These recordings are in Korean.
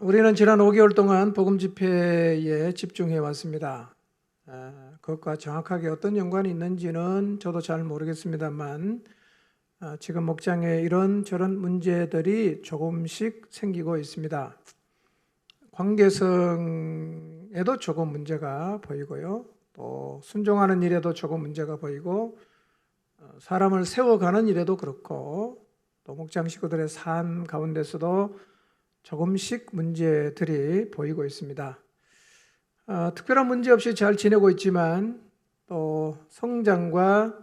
우리는 지난 5개월 동안 복음 집회에 집중해 왔습니다. 그것과 정확하게 어떤 연관이 있는지는 저도 잘 모르겠습니다만 지금 목장에 이런 저런 문제들이 조금씩 생기고 있습니다. 관계성에도 조금 문제가 보이고요. 또 순종하는 일에도 조금 문제가 보이고 사람을 세워가는 일에도 그렇고 또 목장 식구들의 삶 가운데서도 조금씩 문제들이 보이고 있습니다. 특별한 문제 없이 잘 지내고 있지만 또 성장과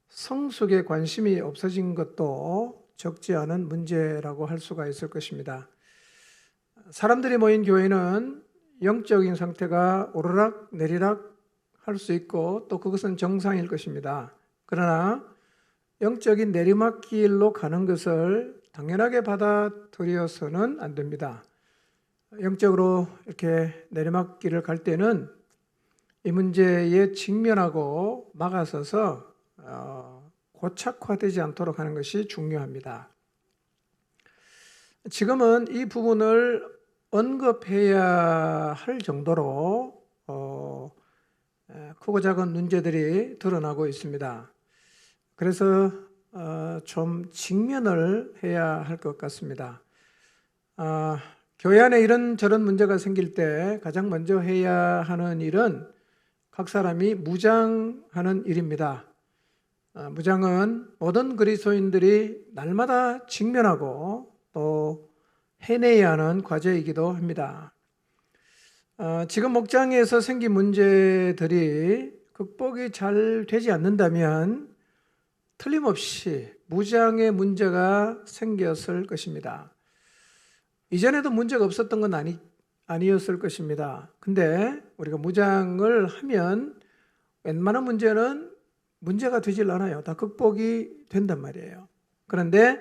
성숙에 관심이 없어진 것도 적지 않은 문제라고 할 수가 있을 것입니다. 사람들이 모인 교회는 영적인 상태가 오르락 내리락 할 수 있고 또 그것은 정상일 것입니다. 그러나 영적인 내리막길로 가는 것을 당연하게 받아들여서는 안 됩니다. 영적으로 이렇게 내리막길을 갈 때는 이 문제에 직면하고 막아서서 고착화되지 않도록 하는 것이 중요합니다. 지금은 이 부분을 언급해야 할 정도로 크고 작은 문제들이 드러나고 있습니다. 그래서 좀 직면을 해야 할 것 같습니다. 교회 안에 이런 저런 문제가 생길 때 가장 먼저 해야 하는 일은 각 사람이 무장하는 일입니다. 무장은 모든 그리스도인들이 날마다 직면하고 또 해내야 하는 과제이기도 합니다. 지금 목장에서 생긴 문제들이 극복이 잘 되지 않는다면 틀림없이 무장의 문제가 생겼을 것입니다. 이전에도 문제가 없었던 건 아니었을 것입니다. 근데 우리가 무장을 하면 웬만한 문제는 문제가 되질 않아요. 다 극복이 된단 말이에요. 그런데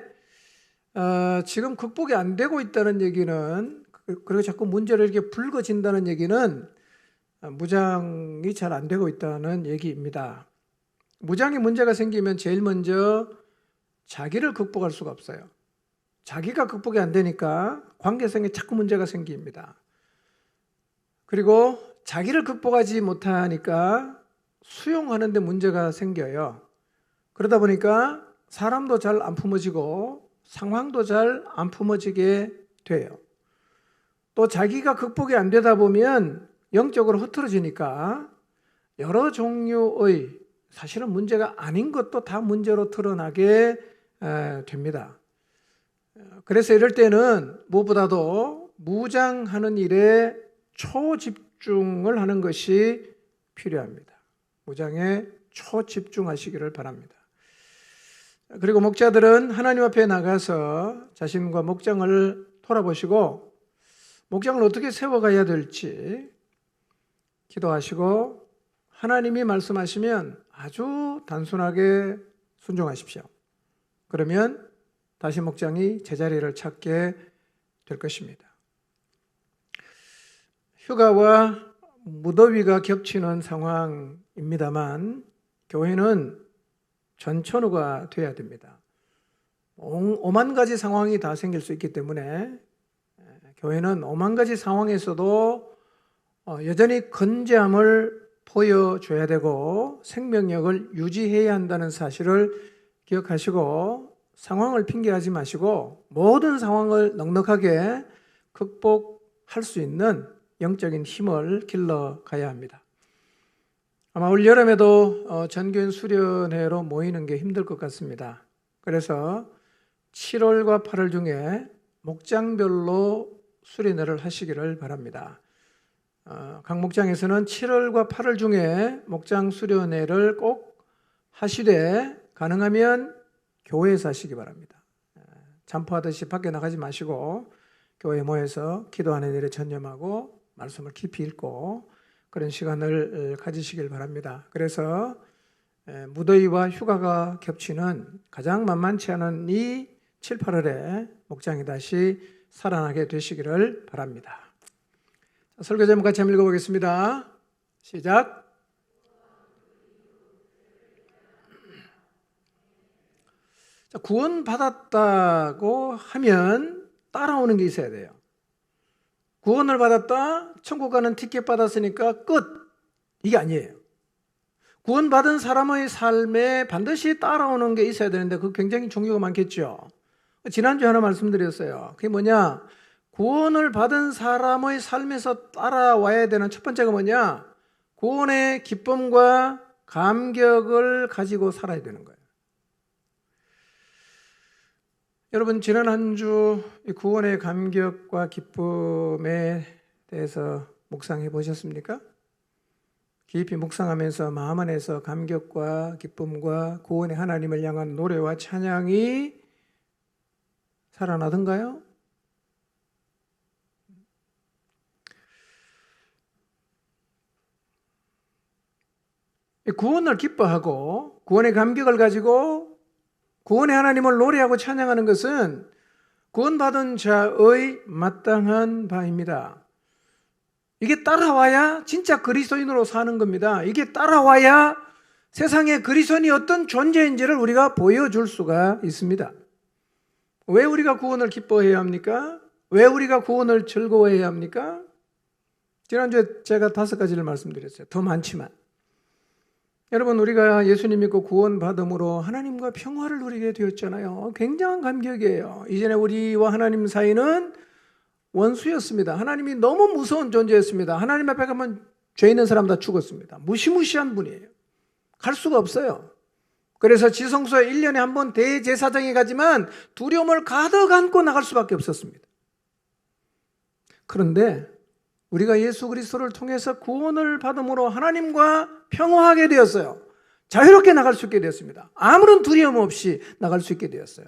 지금 극복이 안 되고 있다는 얘기는, 그리고 자꾸 문제를 이렇게 불거진다는 얘기는 무장이 잘 안 되고 있다는 얘기입니다. 무장에 문제가 생기면 제일 먼저 자기를 극복할 수가 없어요. 자기가 극복이 안 되니까 관계성에 자꾸 문제가 생깁니다. 그리고 자기를 극복하지 못하니까 수용하는 데 문제가 생겨요. 그러다 보니까 사람도 잘 안 품어지고 상황도 잘 안 품어지게 돼요. 또 자기가 극복이 안 되다 보면 영적으로 흐트러지니까 여러 종류의 사실은 문제가 아닌 것도 다 문제로 드러나게 됩니다. 그래서 이럴 때는 무엇보다도 무장하는 일에 초집중을 하는 것이 필요합니다. 무장에 초집중하시기를 바랍니다. 그리고 목자들은 하나님 앞에 나가서 자신과 목장을 돌아보시고 목장을 어떻게 세워가야 될지 기도하시고 하나님이 말씀하시면 아주 단순하게 순종하십시오. 그러면 다시 목장이 제자리를 찾게 될 것입니다. 휴가와 무더위가 겹치는 상황입니다만 교회는 전천후가 돼야 됩니다. 오만 가지 상황이 다 생길 수 있기 때문에 교회는 오만 가지 상황에서도 여전히 건재함을 보여줘야 되고 생명력을 유지해야 한다는 사실을 기억하시고 상황을 핑계하지 마시고 모든 상황을 넉넉하게 극복할 수 있는 영적인 힘을 길러가야 합니다. 아마 올 여름에도 전교인 수련회로 모이는 게 힘들 것 같습니다. 그래서 7월과 8월 중에 목장별로 수련회를 하시기를 바랍니다. 각 목장에서는 7월과 8월 중에 목장 수련회를 꼭 하시되 가능하면 교회에서 하시기 바랍니다. 잠포하듯이 밖에 나가지 마시고 교회에 모여서 기도하는 일에 전념하고 말씀을 깊이 읽고 그런 시간을 가지시길 바랍니다. 그래서 무더위와 휴가가 겹치는 가장 만만치 않은 이 7, 8월에 목장이 다시 살아나게 되시기를 바랍니다. 설교 제목 같이 한번 읽어보겠습니다. 시작. 구원받았다고 하면 따라오는 게 있어야 돼요. 구원을 받았다, 천국 가는 티켓 받았으니까 끝. 이게 아니에요. 구원받은 사람의 삶에 반드시 따라오는 게 있어야 되는데 그 굉장히 종류가 많겠죠. 지난주에 하나 말씀드렸어요. 그게 뭐냐? 구원을 받은 사람의 삶에서 따라와야 되는 첫 번째가 뭐냐? 구원의 기쁨과 감격을 가지고 살아야 되는 거예요. 여러분, 지난 한 주 구원의 감격과 기쁨에 대해서 묵상해 보셨습니까? 깊이 묵상하면서 마음 안에서 감격과 기쁨과 구원의 하나님을 향한 노래와 찬양이 살아나던가요? 구원을 기뻐하고 구원의 감격을 가지고 구원의 하나님을 노래하고 찬양하는 것은 구원받은 자의 마땅한 바입니다. 이게 따라와야 진짜 그리스도인으로 사는 겁니다. 이게 따라와야 세상에 그리스도인이 어떤 존재인지를 우리가 보여줄 수가 있습니다. 왜 우리가 구원을 기뻐해야 합니까? 왜 우리가 구원을 즐거워해야 합니까? 지난주에 제가 5가지를 말씀드렸어요. 더 많지만. 여러분, 우리가 예수님 믿고 구원받음으로 하나님과 평화를 누리게 되었잖아요. 굉장한 감격이에요. 이전에 우리와 하나님 사이는 원수였습니다. 하나님이 너무 무서운 존재였습니다. 하나님 앞에 가면 죄 있는 사람 다 죽었습니다. 무시무시한 분이에요. 갈 수가 없어요. 그래서 지성소에 1년에 한 번 대제사장이 가지만 두려움을 가득 안고 나갈 수밖에 없었습니다. 그런데 우리가 예수 그리스도를 통해서 구원을 받음으로 하나님과 평화하게 되었어요. 자유롭게 나갈 수 있게 되었습니다. 아무런 두려움 없이 나갈 수 있게 되었어요.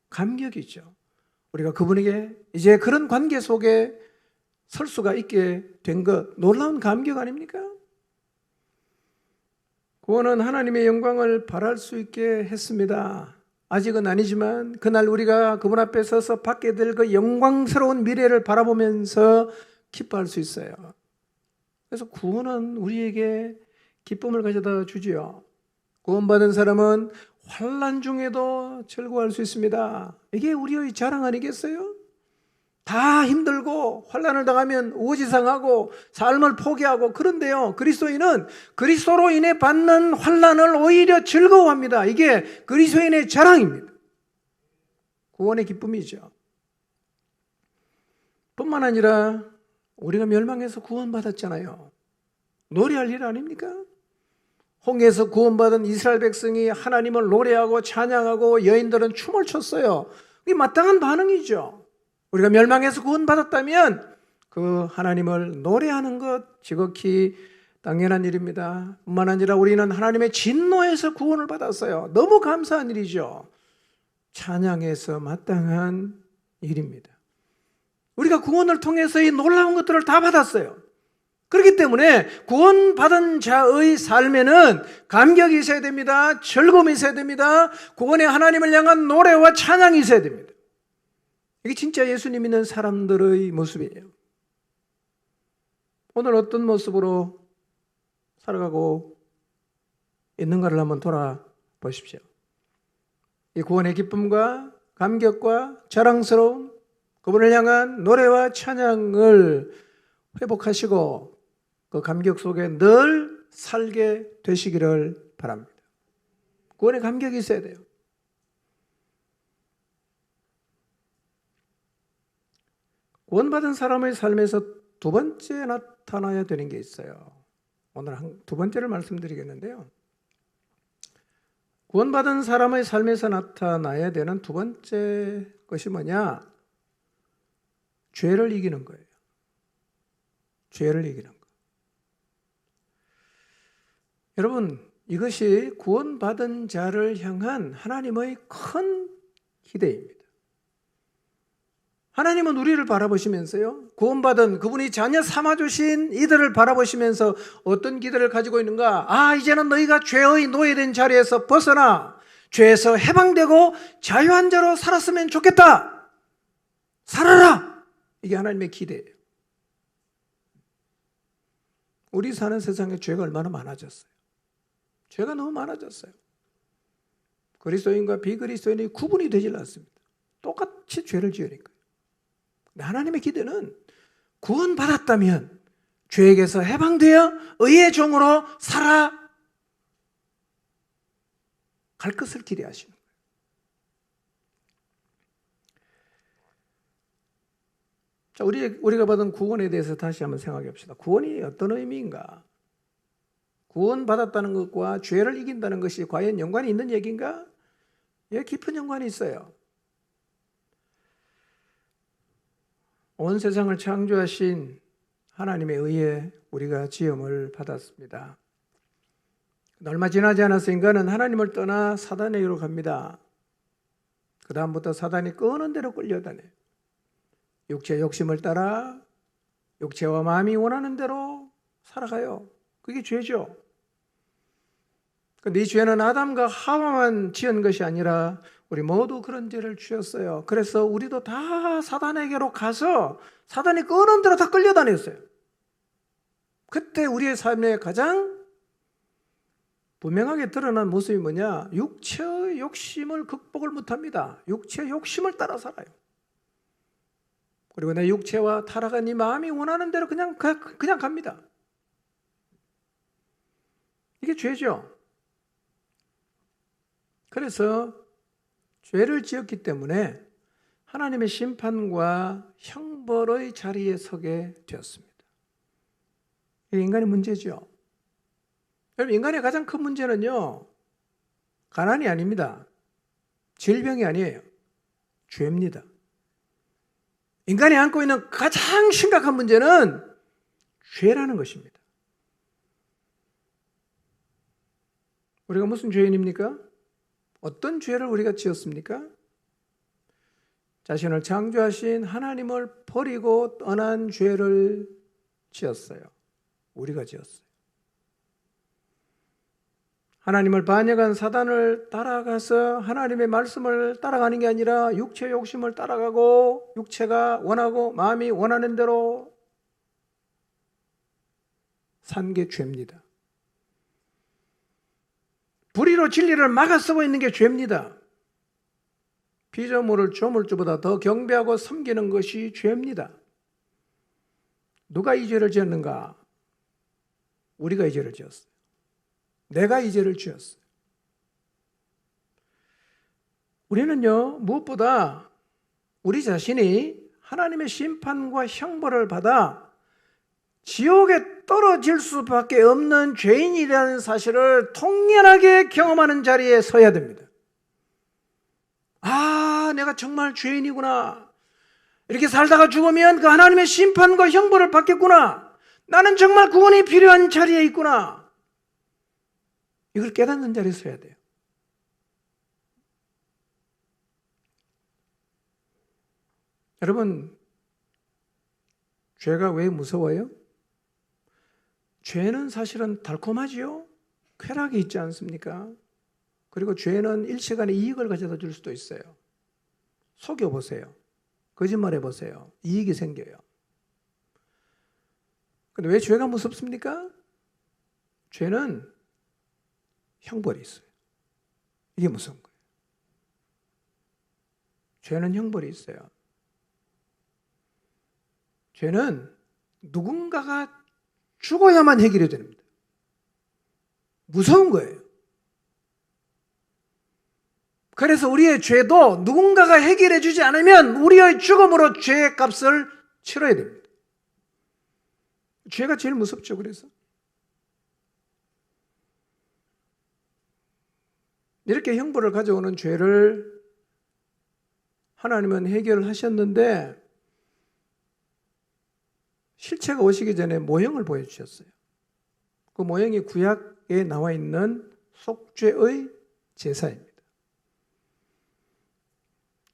감격이죠. 우리가 그분에게 이제 그런 관계 속에 설 수가 있게 된 것, 놀라운 감격 아닙니까? 구원은 하나님의 영광을 발할 수 있게 했습니다. 아직은 아니지만 그날 우리가 그분 앞에 서서 받게 될 그 영광스러운 미래를 바라보면서 기뻐할 수 있어요. 그래서 구원은 우리에게 기쁨을 가져다 주지요. 구원받은 사람은 환난 중에도 즐거워할 수 있습니다. 이게 우리의 자랑 아니겠어요? 다 힘들고 환난을 당하면 우지상하고 삶을 포기하고, 그런데요, 그리스도인은 그리스도로 인해 받는 환난을 오히려 즐거워합니다. 이게 그리스도인의 자랑입니다. 구원의 기쁨이죠. 뿐만 아니라 우리가 멸망해서 구원받았잖아요. 노래할 일 아닙니까? 홍해에서 구원받은 이스라엘 백성이 하나님을 노래하고 찬양하고 여인들은 춤을 췄어요. 이게 마땅한 반응이죠. 우리가 멸망해서 구원받았다면 그 하나님을 노래하는 것 지극히 당연한 일입니다. 뿐만 아니라 우리는 하나님의 진노에서 구원을 받았어요. 너무 감사한 일이죠. 찬양해서 마땅한 일입니다. 우리가 구원을 통해서 이 놀라운 것들을 다 받았어요. 그렇기 때문에 구원받은 자의 삶에는 감격이 있어야 됩니다. 즐거움이 있어야 됩니다. 구원의 하나님을 향한 노래와 찬양이 있어야 됩니다. 이게 진짜 예수님 믿는 사람들의 모습이에요. 오늘 어떤 모습으로 살아가고 있는가를 한번 돌아보십시오. 이 구원의 기쁨과 감격과 자랑스러움, 그분을 향한 노래와 찬양을 회복하시고 그 감격 속에 늘 살게 되시기를 바랍니다. 구원의 감격이 있어야 돼요. 구원받은 사람의 삶에서 두 번째 나타나야 되는 게 있어요. 오늘 두 번째를 말씀드리겠는데요. 구원받은 사람의 삶에서 나타나야 되는 두 번째 것이 뭐냐? 죄를 이기는 거예요. 죄를 이기는 거. 여러분, 이것이 구원받은 자를 향한 하나님의 큰 기대입니다. 하나님은 우리를 바라보시면서요, 구원받은 그분이 자녀 삼아주신 이들을 바라보시면서 어떤 기대를 가지고 있는가? 이제는 너희가 죄의 노예된 자리에서 벗어나 죄에서 해방되고 자유한 자로 살았으면 좋겠다. 살아라. 이게 하나님의 기대예요. 우리 사는 세상에 죄가 얼마나 많아졌어요. 죄가 너무 많아졌어요. 그리스도인과 비그리스도인이 구분이 되질 않습니다. 똑같이 죄를 지으니까. 하나님의 기대는 구원받았다면 죄에게서 해방되어 의의 종으로 살아갈 것을 기대하시는 거예요. 자, 우리가 받은 구원에 대해서 다시 한번 생각해 봅시다. 구원이 어떤 의미인가? 구원받았다는 것과 죄를 이긴다는 것이 과연 연관이 있는 얘기인가? 예, 깊은 연관이 있어요. 온 세상을 창조하신 하나님에 의해 우리가 지음을 받았습니다. 얼마 지나지 않아서 인간은 하나님을 떠나 사단에게로 갑니다. 그 다음부터 사단이 끄는 대로 끌려다녀요. 육체의 욕심을 따라 육체와 마음이 원하는 대로 살아가요. 그게 죄죠. 근데 이 죄는 아담과 하와만 지은 것이 아니라 우리 모두 그런 죄를 지었어요. 그래서 우리도 다 사단에게로 가서 사단이 끄는 대로 다 끌려다녔어요. 그때 우리의 삶에 가장 분명하게 드러난 모습이 뭐냐? 육체의 욕심을 극복을 못합니다. 육체의 욕심을 따라 살아요. 그리고 내 육체와 타락한 이 마음이 원하는 대로 그냥 갑니다. 이게 죄죠. 그래서 죄를 지었기 때문에 하나님의 심판과 형벌의 자리에 서게 되었습니다. 이게 인간의 문제죠. 여러분, 인간의 가장 큰 문제는요, 가난이 아닙니다. 질병이 아니에요. 죄입니다. 인간이 안고 있는 가장 심각한 문제는 죄라는 것입니다. 우리가 무슨 죄인입니까? 어떤 죄를 우리가 지었습니까? 자신을 창조하신 하나님을 버리고 떠난 죄를 지었어요. 우리가 지었어요. 하나님을 반역한 사단을 따라가서 하나님의 말씀을 따라가는 게 아니라 육체의 욕심을 따라가고 육체가 원하고 마음이 원하는 대로 산 게 죄입니다. 불의로 진리를 막아 쓰고 있는 게 죄입니다. 피조물을 조물주보다 더 경배하고 섬기는 것이 죄입니다. 누가 이 죄를 지었는가? 우리가 이 죄를 지었어요. 내가 이 죄를 지었어요. 우리는요, 무엇보다 우리 자신이 하나님의 심판과 형벌을 받아 지옥에 떨어질 수밖에 없는 죄인이라는 사실을 통렬하게 경험하는 자리에 서야 됩니다. 아, 내가 정말 죄인이구나. 이렇게 살다가 죽으면 그 하나님의 심판과 형벌을 받겠구나. 나는 정말 구원이 필요한 자리에 있구나. 이걸 깨닫는 자리에 서야 돼요. 여러분, 죄가 왜 무서워요? 죄는 사실은 달콤하지요? 쾌락이 있지 않습니까? 그리고 죄는 일시간의 이익을 가져다 줄 수도 있어요. 속여보세요. 거짓말해보세요. 이익이 생겨요. 근데 왜 죄가 무섭습니까? 죄는 형벌이 있어요. 이게 무서운 거예요. 죄는 형벌이 있어요. 죄는 누군가가 죽어야만 해결이 됩니다. 무서운 거예요. 그래서 우리의 죄도 누군가가 해결해 주지 않으면 우리의 죽음으로 죄의 값을 치러야 됩니다. 죄가 제일 무섭죠. 그래서 이렇게 형벌을 가져오는 죄를 하나님은 해결하셨는데 실체가 오시기 전에 모형을 보여주셨어요. 그 모형이 구약에 나와 있는 속죄의 제사입니다.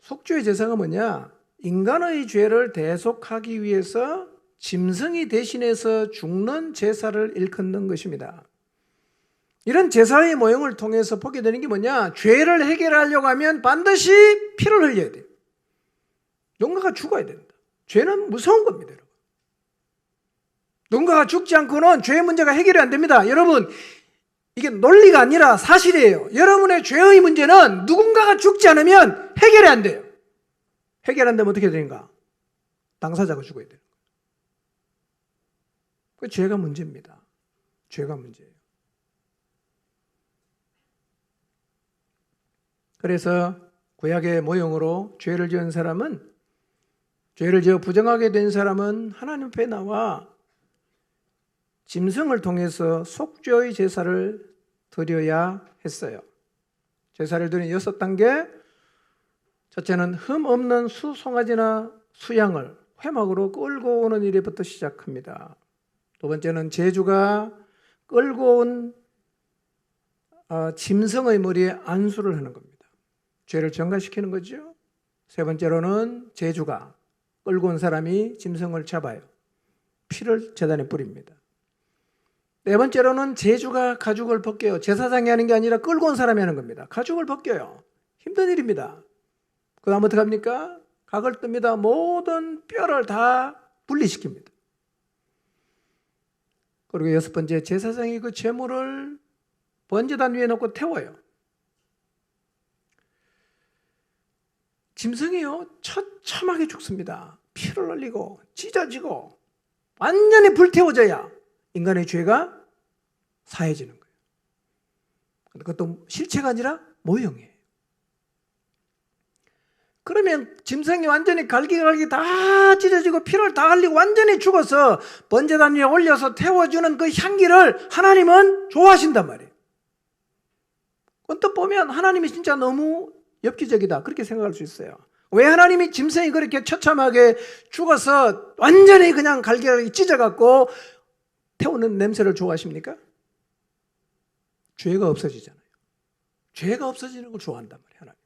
속죄의 제사가 뭐냐? 인간의 죄를 대속하기 위해서 짐승이 대신해서 죽는 제사를 일컫는 것입니다. 이런 제사의 모형을 통해서 보게 되는 게 뭐냐? 죄를 해결하려고 하면 반드시 피를 흘려야 돼요. 누군가가 죽어야 된다. 죄는 무서운 겁니다, 여러분. 누군가가 죽지 않고는 죄의 문제가 해결이 안 됩니다. 여러분, 이게 논리가 아니라 사실이에요. 여러분의 죄의 문제는 누군가가 죽지 않으면 해결이 안 돼요. 해결 안 되면 어떻게 되는가? 당사자가 죽어야 돼요. 그 죄가 문제입니다. 죄가 문제예요. 그래서 구약의 모형으로 죄를 지은 사람은, 죄를 지어 부정하게 된 사람은 하나님 앞에 나와 짐승을 통해서 속죄의 제사를 드려야 했어요. 제사를 드리는 6단계, 첫째는 흠 없는 수송아지나 수양을 회막으로 끌고 오는 일부터 시작합니다. 두 번째는 제주가 끌고 온 짐승의 머리에 안수를 하는 겁니다. 죄를 정가시키는 거죠. 세 번째로는 제주가 끌고 온 사람이 짐승을 잡아요. 피를 제단에 뿌립니다. 네 번째로는 제주가 가죽을 벗겨요. 제사장이 하는 게 아니라 끌고 온 사람이 하는 겁니다. 가죽을 벗겨요. 힘든 일입니다. 그 다음 어떻게 합니까? 각을 뜹니다. 모든 뼈를 다 분리시킵니다. 그리고 여섯 번째, 제사장이 그 제물을 번제단 위에 놓고 태워요. 짐승이요, 처참하게 죽습니다. 피를 흘리고 찢어지고 완전히 불태워져야 인간의 죄가 사해지는 거예요. 그것도 실체가 아니라 모형이에요. 그러면 짐승이 완전히 갈기갈기 다 찢어지고 피를 다 흘리고 완전히 죽어서 번제단 위에 올려서 태워주는 그 향기를 하나님은 좋아하신단 말이에요. 언뜻 보면 하나님이 진짜 너무 엽기적이다, 그렇게 생각할 수 있어요. 왜 하나님이 짐승이 그렇게 처참하게 죽어서 완전히 그냥 갈기갈기 찢어갖고 태우는 냄새를 좋아하십니까? 죄가 없어지잖아요. 죄가 없어지는 걸 좋아한단 말이에요, 하나님.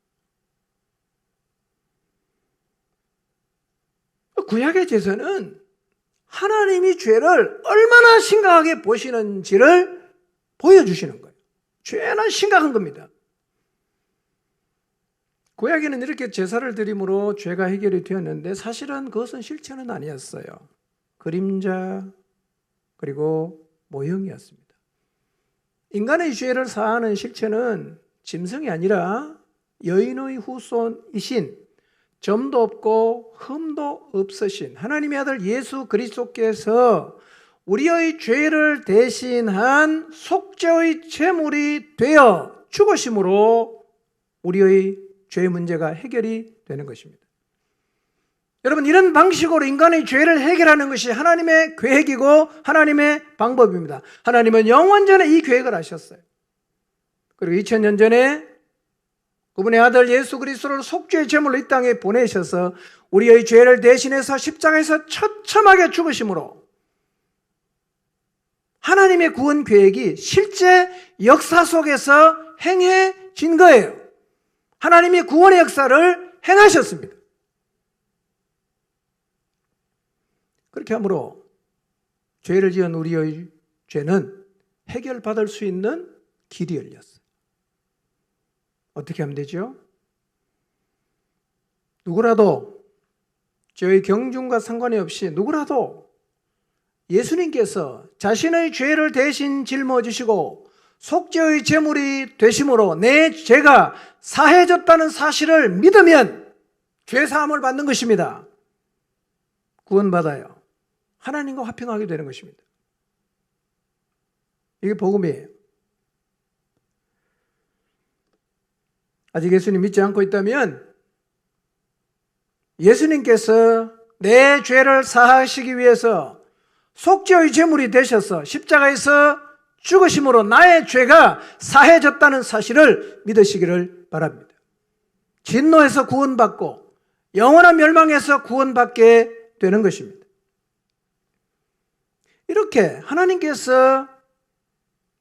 구약의 제사는 하나님이 죄를 얼마나 심각하게 보시는지를 보여주시는 거예요. 죄는 심각한 겁니다. 구약에는 이렇게 제사를 드림으로 죄가 해결이 되었는데 사실은 그것은 실체는 아니었어요. 그림자 그리고 모형이었습니다. 인간의 죄를 사하는 실체는 짐승이 아니라 여인의 후손이신, 점도 없고 흠도 없으신 하나님의 아들 예수 그리스도께서 우리의 죄를 대신한 속죄의 제물이 되어 죽으심으로 우리의 죄 문제가 해결이 되는 것입니다. 여러분, 이런 방식으로 인간의 죄를 해결하는 것이 하나님의 계획이고 하나님의 방법입니다. 하나님은 영원전에 이 계획을 하셨어요. 그리고 2000년 전에 그분의 아들 예수 그리스도를 속죄의 제물로 이 땅에 보내셔서 우리의 죄를 대신해서 십자가에서 처참하게 죽으심으로 하나님의 구원 계획이 실제 역사 속에서 행해진 거예요. 하나님이 구원의 역사를 행하셨습니다. 그렇게 함으로 죄를 지은 우리의 죄는 해결받을 수 있는 길이 열렸어요. 어떻게 하면 되죠? 누구라도 죄의 경중과 상관이 없이 누구라도 예수님께서 자신의 죄를 대신 짊어 지시고 속죄의 제물이 되심으로 내 죄가 사해졌다는 사실을 믿으면 죄사함을 받는 것입니다. 구원받아요. 하나님과 화평하게 되는 것입니다. 이게 복음이에요. 아직 예수님 믿지 않고 있다면 예수님께서 내 죄를 사하시기 위해서 속죄의 제물이 되셔서 십자가에서 죽으심으로 나의 죄가 사해졌다는 사실을 믿으시기를 바랍니다. 진노에서 구원받고 영원한 멸망에서 구원받게 되는 것입니다. 이렇게 하나님께서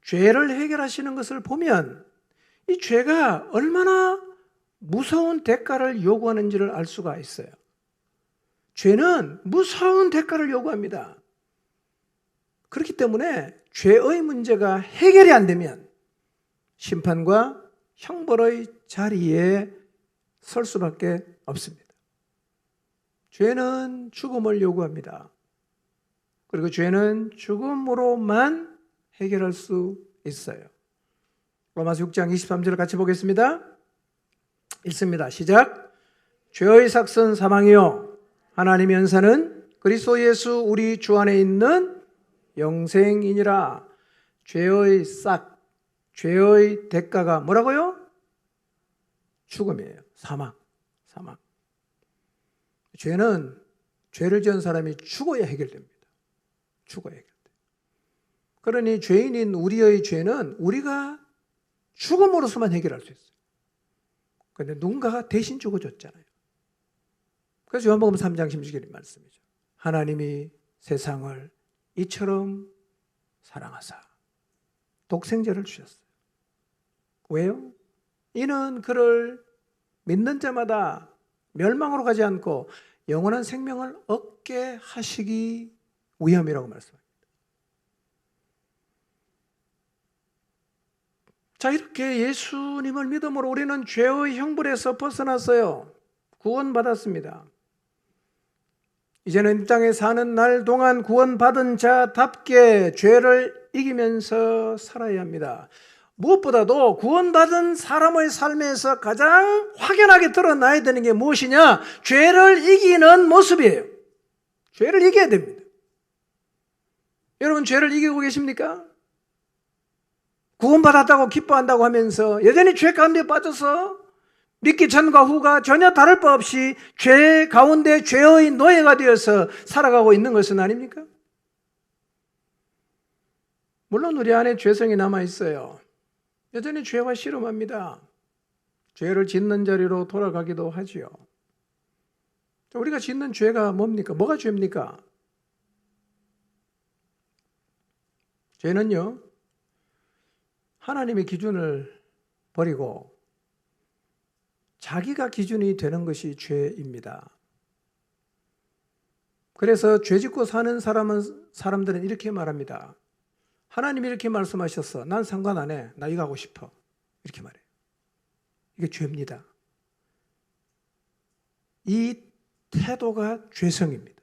죄를 해결하시는 것을 보면 이 죄가 얼마나 무서운 대가를 요구하는지를 알 수가 있어요. 죄는 무서운 대가를 요구합니다. 그렇기 때문에 죄의 문제가 해결이 안 되면 심판과 형벌의 자리에 설 수밖에 없습니다. 죄는 죽음을 요구합니다. 그리고 죄는 죽음으로만 해결할 수 있어요. 로마서 6장 23절을 같이 보겠습니다. 읽습니다. 시작. 죄의 삭은 사망이요 하나님의 은사는 그리스도 예수 우리 주 안에 있는 영생이니라. 죄의 싹, 죄의 대가가 뭐라고요? 죽음이에요. 사망. 죄는 죄를 지은 사람이 죽어야 해결됩니다. 죽어야 해결돼요. 그러니 죄인인 우리의 죄는 우리가 죽음으로서만 해결할 수 있어요. 그런데 누군가가 대신 죽어줬잖아요. 그래서 요한복음 3장 16절의 말씀이죠. 하나님이 세상을 이처럼 사랑하사 독생자를 주셨어요. 왜요? 이는 그를 믿는 자마다 멸망으로 가지 않고 영원한 생명을 얻게 하시기 위함이라고 말씀합니다. 자, 이렇게 예수님을 믿음으로 우리는 죄의 형벌에서 벗어났어요. 구원받았습니다. 이제는 이 땅에 사는 날 동안 구원받은 자답게 죄를 이기면서 살아야 합니다. 무엇보다도 구원받은 사람의 삶에서 가장 확연하게 드러나야 되는 게 무엇이냐? 죄를 이기는 모습이에요. 죄를 이겨야 됩니다. 여러분, 죄를 이기고 계십니까? 구원받았다고 기뻐한다고 하면서 여전히 죄 가운데 빠져서 믿기 전과 후가 전혀 다를 바 없이 죄 가운데 죄의 노예가 되어서 살아가고 있는 것은 아닙니까? 물론 우리 안에 죄성이 남아있어요. 여전히 죄와 씨름합니다. 죄를 짓는 자리로 돌아가기도 하지요. 우리가 짓는 죄가 뭡니까? 뭐가 죄입니까? 죄는요, 하나님의 기준을 버리고 자기가 기준이 되는 것이 죄입니다. 그래서 죄 짓고 사는 사람들은 이렇게 말합니다. 하나님이 이렇게 말씀하셨어. 난 상관 안 해. 나 이거 하고 싶어. 이렇게 말해요. 이게 죄입니다. 이 태도가 죄성입니다.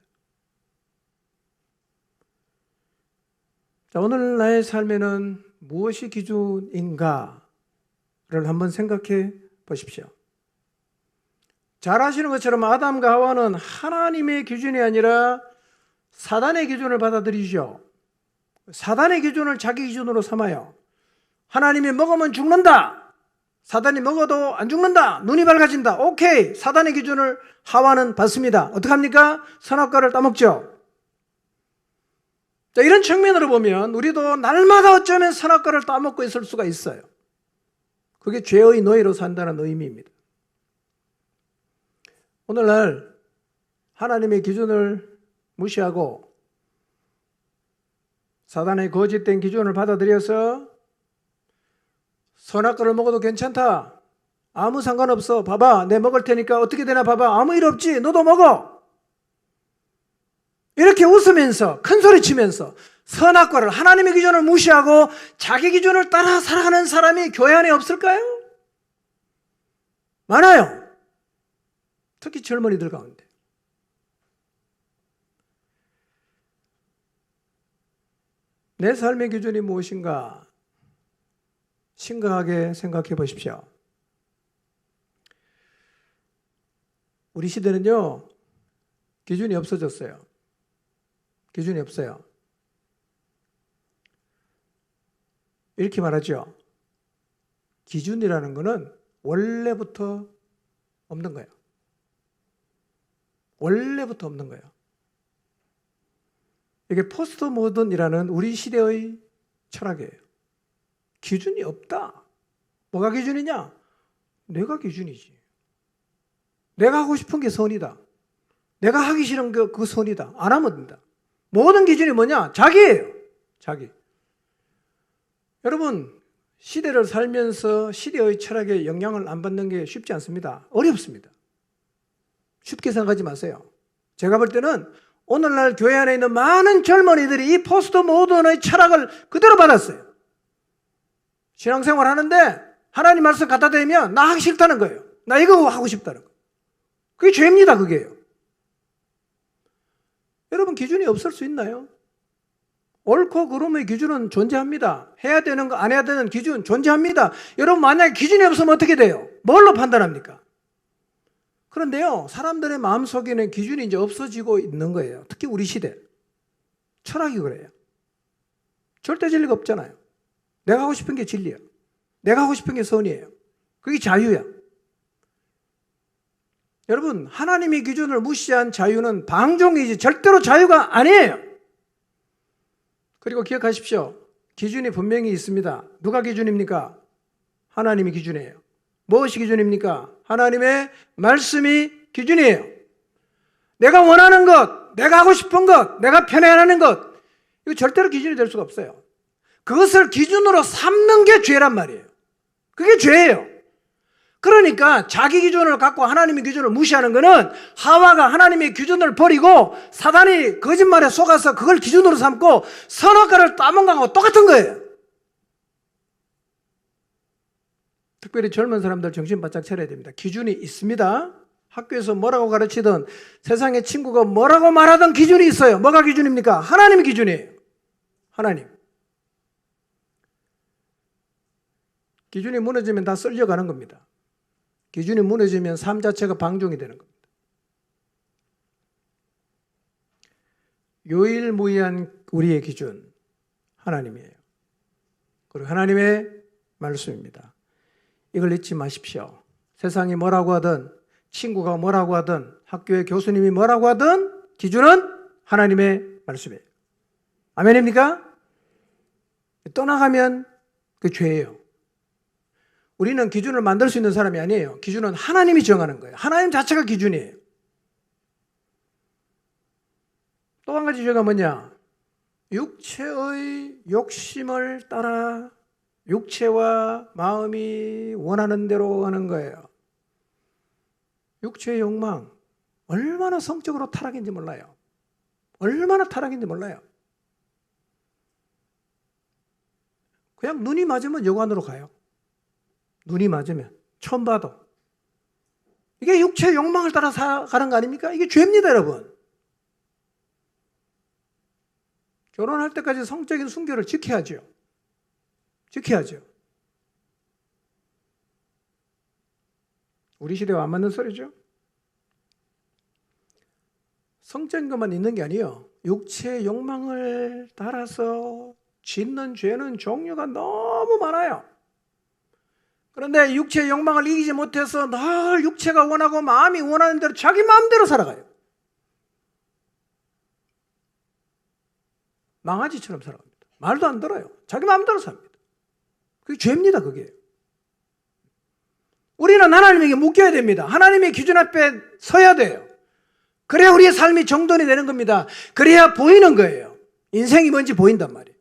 자, 오늘 나의 삶에는 무엇이 기준인가를 한번 생각해 보십시오. 잘 아시는 것처럼 아담과 하와는 하나님의 기준이 아니라 사단의 기준을 받아들이죠. 사단의 기준을 자기 기준으로 삼아요. 하나님이 먹으면 죽는다. 사단이 먹어도 안 죽는다. 눈이 밝아진다. 오케이. 사단의 기준을 하와는 받습니다. 어떡합니까? 선악과를 따먹죠. 자, 이런 측면으로 보면 우리도 날마다 어쩌면 선악과를 따먹고 있을 수가 있어요. 그게 죄의 노예로 산다는 의미입니다. 오늘날 하나님의 기준을 무시하고 사단의 거짓된 기준을 받아들여서 선악과를 먹어도 괜찮다. 아무 상관없어. 봐봐. 내 먹을 테니까 어떻게 되나 봐봐. 아무 일 없지. 너도 먹어. 이렇게 웃으면서 큰 소리 치면서 선악과를 하나님의 기준을 무시하고 자기 기준을 따라 살아가는 사람이 교회 안에 없을까요? 많아요. 특히 젊은이들 가운데. 내 삶의 기준이 무엇인가 심각하게 생각해 보십시오. 우리 시대는요, 기준이 없어졌어요. 기준이 없어요. 이렇게 말하죠. 기준이라는 것은 원래부터 없는 거예요. 원래부터 없는 거예요. 이게 포스트 모던이라는 우리 시대의 철학이에요. 기준이 없다. 뭐가 기준이냐? 내가 기준이지. 내가 하고 싶은 게 선이다. 내가 하기 싫은 게 그 선이다. 안 하면 된다. 모든 기준이 뭐냐? 자기예요. 자기. 여러분, 시대를 살면서 시대의 철학에 영향을 안 받는 게 쉽지 않습니다. 어렵습니다. 쉽게 생각하지 마세요. 제가 볼 때는 오늘날 교회 안에 있는 많은 젊은이들이 이 포스트 모던의 철학을 그대로 받았어요. 신앙생활 하는데 하나님 말씀 갖다 대면 나 하기 싫다는 거예요. 나 이거 하고 싶다는 거예요. 그게 죄입니다. 그게요. 여러분, 기준이 없을 수 있나요? 옳고 그름의 기준은 존재합니다. 해야 되는 거 안 해야 되는 기준 존재합니다. 여러분, 만약에 기준이 없으면 어떻게 돼요? 뭘로 판단합니까? 그런데요, 사람들의 마음속에는 기준이 이제 없어지고 있는 거예요. 특히 우리 시대. 철학이 그래요. 절대 진리가 없잖아요. 내가 하고 싶은 게 진리야. 내가 하고 싶은 게 선이에요. 그게 자유야. 여러분, 하나님의 기준을 무시한 자유는 방종이지 절대로 자유가 아니에요. 그리고 기억하십시오. 기준이 분명히 있습니다. 누가 기준입니까? 하나님이 기준이에요. 무엇이 기준입니까? 하나님의 말씀이 기준이에요. 내가 원하는 것, 내가 하고 싶은 것, 내가 편애하는 것, 이거 절대로 기준이 될 수가 없어요. 그것을 기준으로 삼는 게 죄란 말이에요. 그게 죄예요. 그러니까 자기 기준을 갖고 하나님의 기준을 무시하는 것은 하와가 하나님의 기준을 버리고 사단이 거짓말에 속아서 그걸 기준으로 삼고 선악과를 따먹은 거하고 똑같은 거예요. 특별히 젊은 사람들 정신 바짝 차려야 됩니다. 기준이 있습니다. 학교에서 뭐라고 가르치든 세상의 친구가 뭐라고 말하든 기준이 있어요. 뭐가 기준입니까? 하나님의 기준이에요. 하나님. 기준이 무너지면 다 쓸려가는 겁니다. 기준이 무너지면 삶 자체가 방종이 되는 겁니다. 유일무이한 우리의 기준, 하나님이에요. 그리고 하나님의 말씀입니다. 이걸 잊지 마십시오. 세상이 뭐라고 하든, 친구가 뭐라고 하든, 학교의 교수님이 뭐라고 하든, 기준은 하나님의 말씀이에요. 아멘입니까? 떠나가면 그 죄예요. 우리는 기준을 만들 수 있는 사람이 아니에요. 기준은 하나님이 정하는 거예요. 하나님 자체가 기준이에요. 또 한 가지 죄가 뭐냐? 육체의 욕심을 따라 육체와 마음이 원하는 대로 하는 거예요. 육체의 욕망, 얼마나 성적으로 타락인지 몰라요. 얼마나 타락인지 몰라요. 그냥 눈이 맞으면 여관으로 가요. 눈이 맞으면 처음 봐도. 이게 육체의 욕망을 따라 살아가는 거 아닙니까? 이게 죄입니다, 여러분. 결혼할 때까지 성적인 순결을 지켜야죠. 지켜야죠. 우리 시대와 안 맞는 소리죠. 성적인 것만 있는 게 아니에요. 육체의 욕망을 따라서 짓는 죄는 종류가 너무 많아요. 그런데 육체의 욕망을 이기지 못해서 늘 육체가 원하고 마음이 원하는 대로 자기 마음대로 살아가요. 망아지처럼 살아갑니다. 말도 안 들어요. 자기 마음대로 삽니다. 그게 죄입니다, 그게. 우리는 하나님에게 묶여야 됩니다. 하나님의 기준 앞에 서야 돼요. 그래야 우리의 삶이 정돈이 되는 겁니다. 그래야 보이는 거예요. 인생이 뭔지 보인단 말이에요.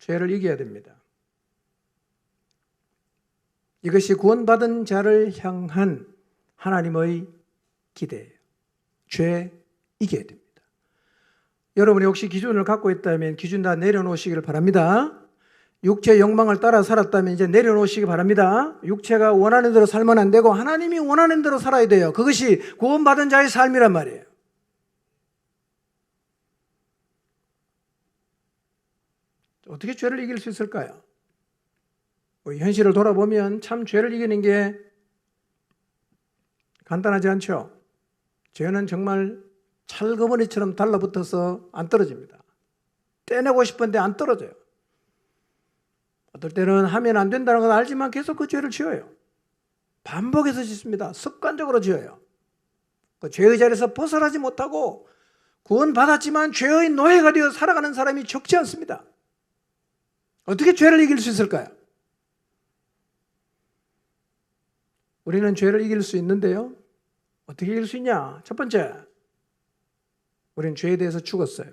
죄를 이겨야 됩니다. 이것이 구원받은 자를 향한 하나님의 기대예요. 죄 이겨야 됩니다. 여러분이 혹시 기준을 갖고 있다면 기준 다 내려놓으시기를 바랍니다. 육체의 욕망을 따라 살았다면 이제 내려놓으시기 바랍니다. 육체가 원하는 대로 살면 안 되고 하나님이 원하는 대로 살아야 돼요. 그것이 구원받은 자의 삶이란 말이에요. 어떻게 죄를 이길 수 있을까요? 현실을 돌아보면 참 죄를 이기는 게 간단하지 않죠. 죄는 정말 찰거머리처럼 달라붙어서 안 떨어집니다. 떼내고 싶은데 안 떨어져요. 어떨 때는 하면 안 된다는 건 알지만 계속 그 죄를 지어요. 반복해서 짓습니다. 습관적으로 지어요. 그 죄의 자리에서 벗어나지 못하고 구원받았지만 죄의 노예가 되어 살아가는 사람이 적지 않습니다. 어떻게 죄를 이길 수 있을까요? 우리는 죄를 이길 수 있는데요. 어떻게 이길 수 있냐? 첫 번째, 우리는 죄에 대해서 죽었어요.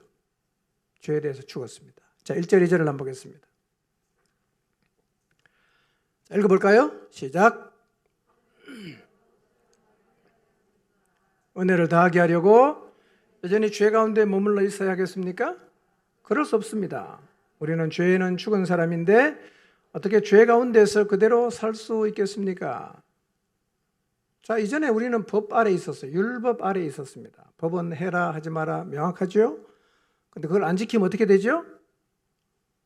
죄에 대해서 죽었습니다. 자, 1절, 2절을 한번 보겠습니다. 자, 읽어볼까요? 시작. 은혜를 다하게 하려고 여전히 죄 가운데 머물러 있어야 하겠습니까? 그럴 수 없습니다. 우리는 죄에는 죽은 사람인데 어떻게 죄 가운데서 그대로 살 수 있겠습니까? 자, 이전에 우리는 법 아래에 있었어요. 율법 아래에 있었습니다. 법은 해라 하지 마라 명확하죠? 근데 그걸 안 지키면 어떻게 되죠?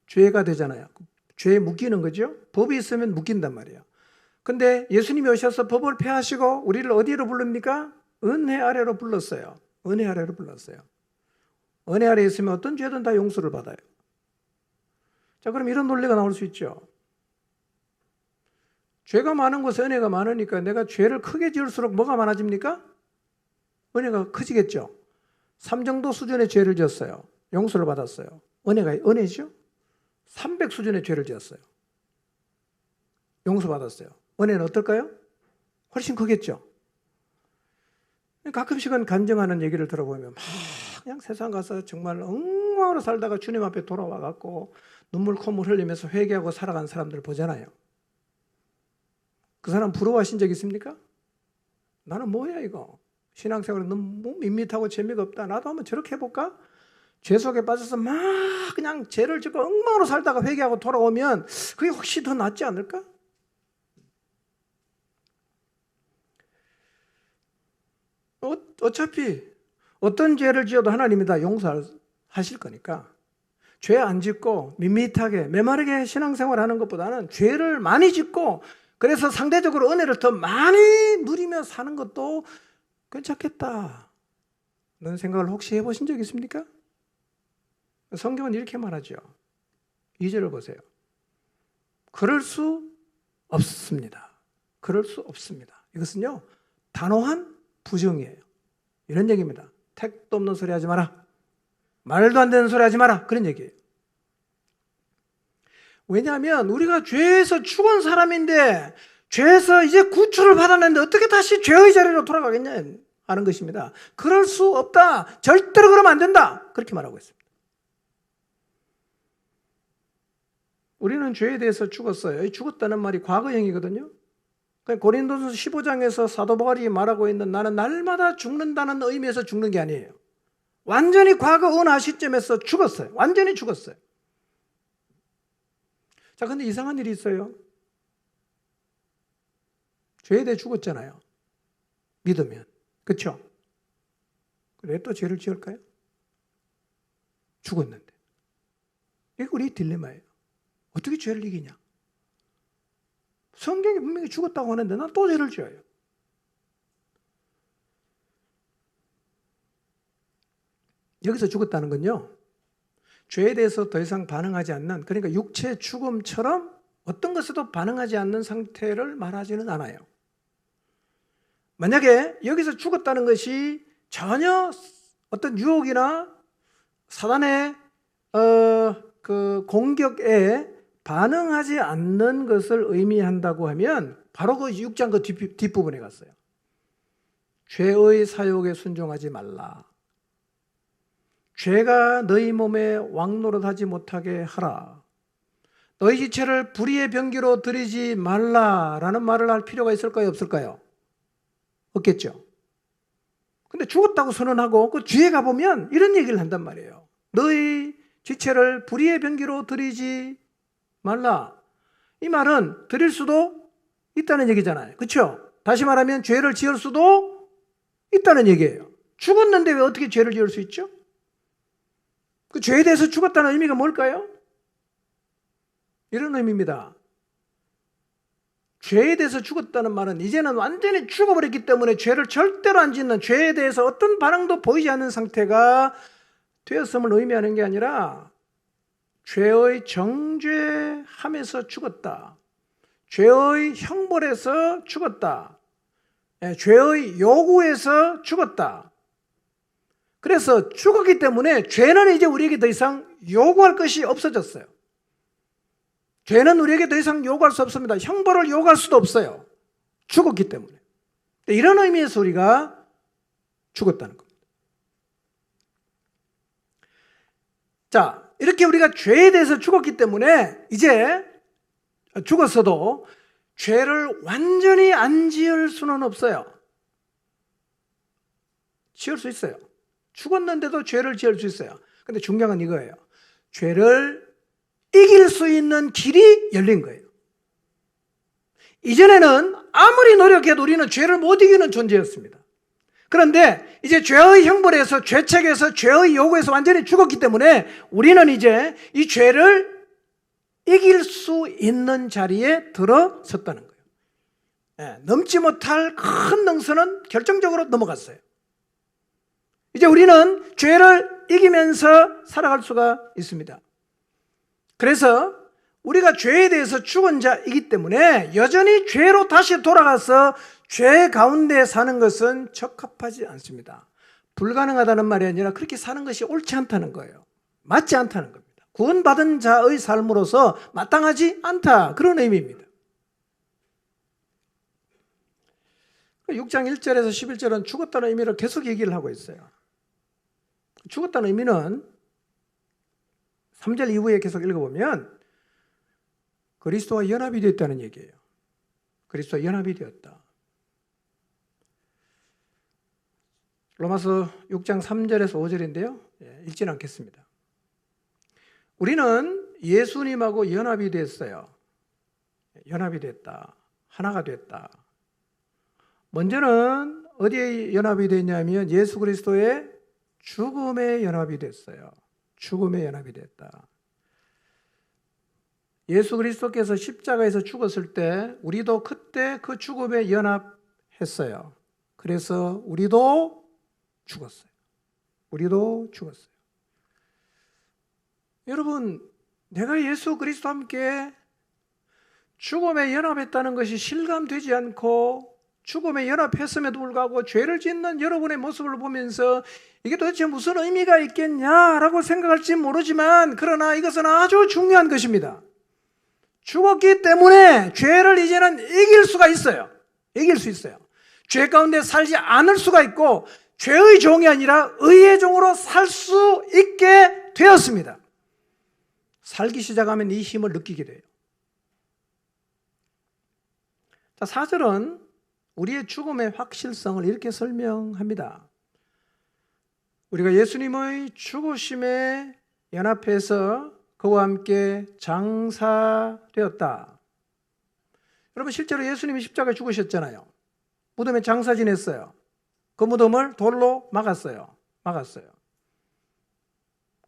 죄가 되잖아요. 죄에 묶이는 거죠. 법이 있으면 묶인단 말이에요. 근데 예수님이 오셔서 법을 폐하시고 우리를 어디로 부릅니까? 은혜 아래로 불렀어요. 은혜 아래로 불렀어요. 은혜 아래에 있으면 어떤 죄든 다 용서를 받아요. 자, 그럼 이런 논리가 나올 수 있죠. 죄가 많은 곳에 은혜가 많으니까 내가 죄를 크게 지을수록 뭐가 많아집니까? 은혜가 커지겠죠. 3 정도 수준의 죄를 지었어요. 용서를 받았어요. 은혜죠? 300 수준의 죄를 지었어요. 용서받았어요. 은혜는 어떨까요? 훨씬 크겠죠. 가끔씩은 간증하는 얘기를 들어보면 막 그냥 세상 가서 정말 엉망으로 살다가 주님 앞에 돌아와 갖고 눈물 콧물 흘리면서 회개하고 살아간 사람들 보잖아요. 그 사람 부러워하신 적 있습니까? 나는 뭐야 이거. 신앙생활은 너무 밋밋하고 재미가 없다. 나도 한번 저렇게 해볼까? 죄 속에 빠져서 막 그냥 죄를 짓고 엉망으로 살다가 회개하고 돌아오면 그게 혹시 더 낫지 않을까? 어차피 어떤 죄를 지어도 하나님이 다 용서하실 거니까 죄 안 짓고 밋밋하게 메마르게 신앙생활하는 것보다는 죄를 많이 짓고 그래서 상대적으로 은혜를 더 많이 누리며 사는 것도 괜찮겠다. 그런 생각을 혹시 해보신 적 있습니까? 성경은 이렇게 말하죠. 2절을 보세요. 그럴 수 없습니다. 그럴 수 없습니다. 이것은요, 단호한 부정이에요. 이런 얘기입니다. 택도 없는 소리 하지 마라. 말도 안 되는 소리 하지 마라. 그런 얘기예요. 왜냐하면 우리가 죄에서 죽은 사람인데 죄에서 이제 구출을 받았는데 어떻게 다시 죄의 자리로 돌아가겠냐 하는 것입니다. 그럴 수 없다. 절대로 그러면 안 된다. 그렇게 말하고 있습니다. 우리는 죄에 대해서 죽었어요. 이 죽었다는 말이 과거형이거든요. 고린도서 15장에서 사도 바울이 말하고 있는 나는 날마다 죽는다는 의미에서 죽는 게 아니에요. 완전히 과거 어느 시점에서 죽었어요. 완전히 죽었어요. 자, 근데 이상한 일이 있어요. 죄에 대해 죽었잖아요. 믿으면. 그렇죠? 왜 또 죄를 지을까요? 죽었는데. 이게 우리 딜레마예요. 어떻게 죄를 이기냐? 성경이 분명히 죽었다고 하는데 난 또 죄를 지어요. 여기서 죽었다는 건요, 죄에 대해서 더 이상 반응하지 않는, 그러니까 육체 죽음처럼 어떤 것에도 반응하지 않는 상태를 말하지는 않아요. 만약에 여기서 죽었다는 것이 전혀 어떤 유혹이나 사단의 그 공격에 반응하지 않는 것을 의미한다고 하면 바로 그 6장 그 뒷부분에 갔어요. 죄의 사욕에 순종하지 말라. 죄가 너희 몸에 왕노릇하지 못하게 하라. 너희 지체를 불의의 병기로 들이지 말라라는 말을 할 필요가 있을까요? 없을까요? 없겠죠. 근데 죽었다고 선언하고 그 뒤에 가보면 이런 얘기를 한단 말이에요. 너희 지체를 불의의 병기로 들이지 말라. 이 말은 드릴 수도 있다는 얘기잖아요. 그렇죠? 다시 말하면 죄를 지을 수도 있다는 얘기예요. 죽었는데 왜 어떻게 죄를 지을 수 있죠? 그 죄에 대해서 죽었다는 의미가 뭘까요? 이런 의미입니다. 죄에 대해서 죽었다는 말은 이제는 완전히 죽어버렸기 때문에 죄를 절대로 안 짓는, 죄에 대해서 어떤 반응도 보이지 않는 상태가 되었음을 의미하는 게 아니라 죄의 정죄함에서 죽었다. 죄의 형벌에서 죽었다. 죄의 요구에서 죽었다. 그래서 죽었기 때문에 죄는 이제 우리에게 더 이상 요구할 것이 없어졌어요. 죄는 우리에게 더 이상 요구할 수 없습니다. 형벌을 요구할 수도 없어요. 죽었기 때문에. 이런 의미에서 우리가 죽었다는 겁니다. 자, 이렇게 우리가 죄에 대해서 죽었기 때문에 이제 죽었어도 죄를 완전히 안 지을 수는 없어요. 지을 수 있어요. 죽었는데도 죄를 지을 수 있어요. 근데 중요한 건 이거예요. 죄를 이길 수 있는 길이 열린 거예요. 이전에는 아무리 노력해도 우리는 죄를 못 이기는 존재였습니다. 그런데 이제 죄의 형벌에서, 죄책에서, 죄의 요구에서 완전히 죽었기 때문에 우리는 이제 이 죄를 이길 수 있는 자리에 들어섰다는 거예요. 넘지 못할 큰 능선은 결정적으로 넘어갔어요. 이제 우리는 죄를 이기면서 살아갈 수가 있습니다. 그래서 우리가 죄에 대해서 죽은 자이기 때문에 여전히 죄로 다시 돌아가서 죄 가운데 사는 것은 적합하지 않습니다. 불가능하다는 말이 아니라 그렇게 사는 것이 옳지 않다는 거예요. 맞지 않다는 겁니다. 구원받은 자의 삶으로서 마땅하지 않다, 그런 의미입니다. 6장 1절에서 11절은 죽었다는 의미를 계속 얘기를 하고 있어요. 죽었다는 의미는 3절 이후에 계속 읽어보면 그리스도와 연합이 되었다는 얘기예요. 그리스도와 연합이 되었다. 로마서 6장 3절에서 5절인데요. 읽지는 않겠습니다. 우리는 예수님하고 연합이 됐어요. 연합이 됐다. 하나가 됐다. 먼저는 어디에 연합이 됐냐면 예수 그리스도의 죽음에 연합이 됐어요. 죽음에 연합이 됐다. 예수 그리스도께서 십자가에서 죽었을 때 우리도 그때 그 죽음에 연합했어요. 그래서 우리도 죽었어요. 우리도 죽었어요. 여러분, 내가 예수 그리스도와 함께 죽음에 연합했다는 것이 실감되지 않고 죽음에 연합했음에도 불구하고 죄를 짓는 여러분의 모습을 보면서 이게 도대체 무슨 의미가 있겠냐라고 생각할지 모르지만 그러나 이것은 아주 중요한 것입니다. 죽었기 때문에 죄를 이제는 이길 수가 있어요. 이길 수 있어요. 죄 가운데 살지 않을 수가 있고 죄의 종이 아니라 의의 종으로 살 수 있게 되었습니다. 살기 시작하면 이 힘을 느끼게 돼요. 자, 4절은 우리의 죽음의 확실성을 이렇게 설명합니다. 우리가 예수님의 죽으심에 연합해서 그와 함께 장사되었다. 여러분, 실제로 예수님이 십자가에 죽으셨잖아요. 무덤에 장사 지냈어요. 그 무덤을 돌로 막았어요.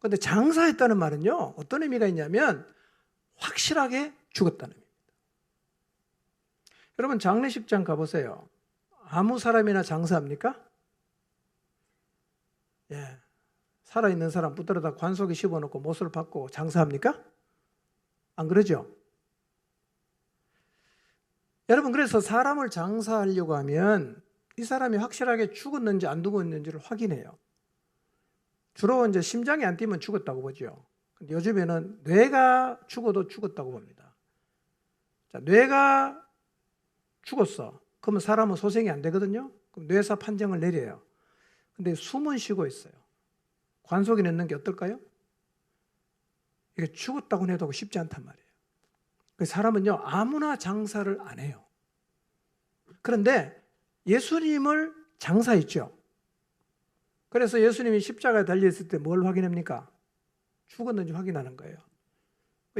그런데 장사했다는 말은요, 어떤 의미가 있냐면 확실하게 죽었다는 의미입니다. 여러분, 장례식장 가보세요. 아무 사람이나 장사합니까? 예, 살아있는 사람 붙들어다 관속에 씹어놓고 못을 받고 장사합니까? 안 그러죠? 여러분, 그래서 사람을 장사하려고 하면 이 사람이 확실하게 죽었는지 안 죽었는지를 확인해요. 주로 이제 심장이 안 뛰면 죽었다고 보죠. 근데 요즘에는 뇌가 죽어도 죽었다고 봅니다. 자, 뇌가 죽었어. 그러면 사람은 소생이 안 되거든요. 그럼 뇌사 판정을 내려요. 근데 숨은 쉬고 있어요. 관속에 넣는 게 어떨까요? 이게 죽었다고 해도 쉽지 않단 말이에요. 사람은요, 아무나 장사를 안 해요. 그런데 예수님을 장사했죠. 그래서 예수님이 십자가에 달려있을 때 뭘 확인합니까? 죽었는지 확인하는 거예요.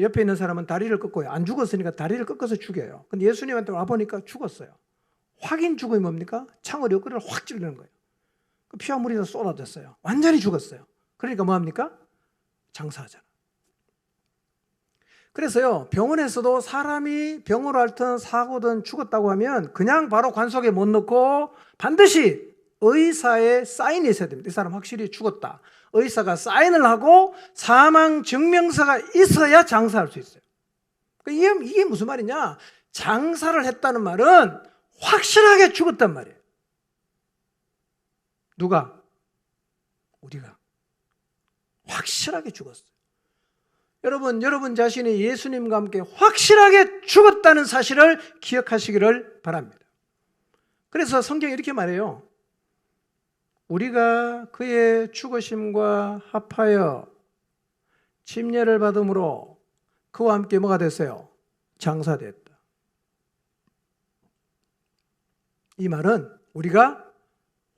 옆에 있는 사람은 다리를 꺾고요. 안 죽었으니까 다리를 꺾어서 죽여요. 근데 예수님한테 와보니까 죽었어요. 확인 죽음이 뭡니까? 창을 옆구리를 확 찌르는 거예요. 피와 물이 다 쏟아졌어요. 완전히 죽었어요. 그러니까 뭐합니까? 장사하잖아. 그래서요, 병원에서도 사람이 병으로 앓든 사고든 죽었다고 하면 그냥 바로 관속에 못 넣고 반드시 의사의 사인이 있어야 됩니다. 이 사람 확실히 죽었다. 의사가 사인을 하고 사망 증명서가 있어야 장사할 수 있어요. 이게 무슨 말이냐? 장사를 했다는 말은 확실하게 죽었단 말이에요. 누가? 우리가. 확실하게 죽었어요. 여러분 자신이 예수님과 함께 확실하게 죽었다는 사실을 기억하시기를 바랍니다. 그래서 성경이 이렇게 말해요. 우리가 그의 죽으심과 합하여 침례를 받음으로 그와 함께 뭐가 됐어요? 장사됐다. 이 말은 우리가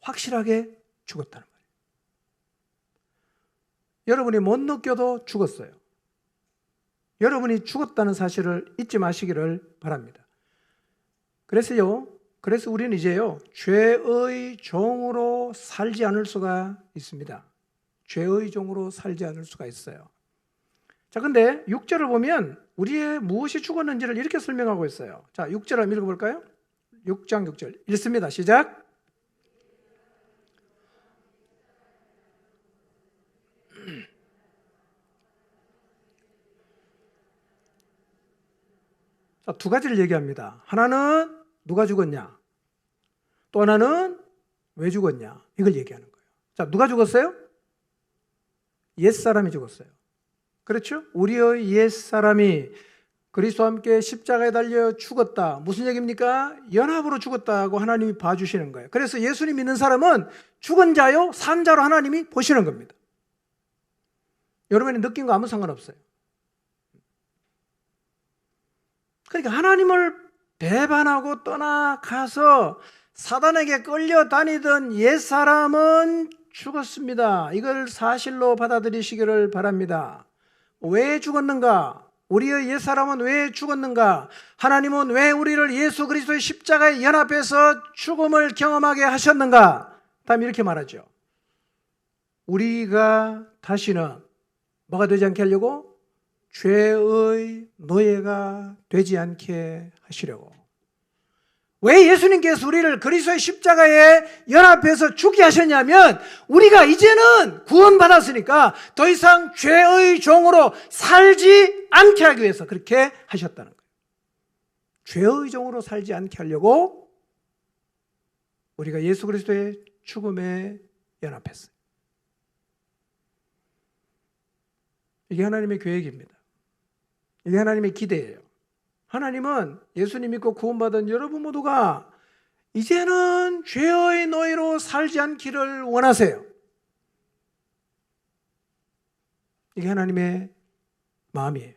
확실하게 죽었다는 말이에요. 여러분이 못 느껴도 죽었어요. 여러분이 죽었다는 사실을 잊지 마시기를 바랍니다. 그래서 우리는 이제요, 죄의 종으로 살지 않을 수가 있습니다. 죄의 종으로 살지 않을 수가 있어요. 자, 근데 6절을 보면 우리의 무엇이 죽었는지를 이렇게 설명하고 있어요. 자, 6절 한번 읽어볼까요? 6장 6절. 읽습니다. 시작. 자, 두 가지를 얘기합니다. 하나는 누가 죽었냐? 또 하나는 왜 죽었냐? 이걸 얘기하는 거예요. 자, 누가 죽었어요? 옛사람이 죽었어요. 그렇죠? 우리의 옛사람이 그리스도와 함께 십자가에 달려 죽었다. 무슨 얘기입니까? 연합으로 죽었다고 하나님이 봐주시는 거예요. 그래서 예수님 믿는 사람은 죽은 자요, 산 자로 하나님이 보시는 겁니다. 여러분이 느낀 거 아무 상관없어요. 그러니까 하나님을 배반하고 떠나가서 사단에게 끌려다니던 옛사람은 죽었습니다. 이걸 사실로 받아들이시기를 바랍니다. 왜 죽었는가? 우리의 옛사람은 왜 죽었는가? 하나님은 왜 우리를 예수 그리스도의 십자가에 연합해서 죽음을 경험하게 하셨는가? 다음 이렇게 말하죠. 우리가 다시는 뭐가 되지 않게 하려고? 죄의 노예가 되지 않게 하시려고. 왜 예수님께서 우리를 그리스도의 십자가에 연합해서 죽게 하셨냐면 우리가 이제는 구원받았으니까 더 이상 죄의 종으로 살지 않게 하기 위해서 그렇게 하셨다는 거예요. 죄의 종으로 살지 않게 하려고 우리가 예수 그리스도의 죽음에 연합했어요. 이게 하나님의 계획입니다. 이게 하나님의 기대예요. 하나님은 예수님 믿고 구원받은 여러분 모두가 이제는 죄의 노예로 살지 않기를 원하세요. 이게 하나님의 마음이에요.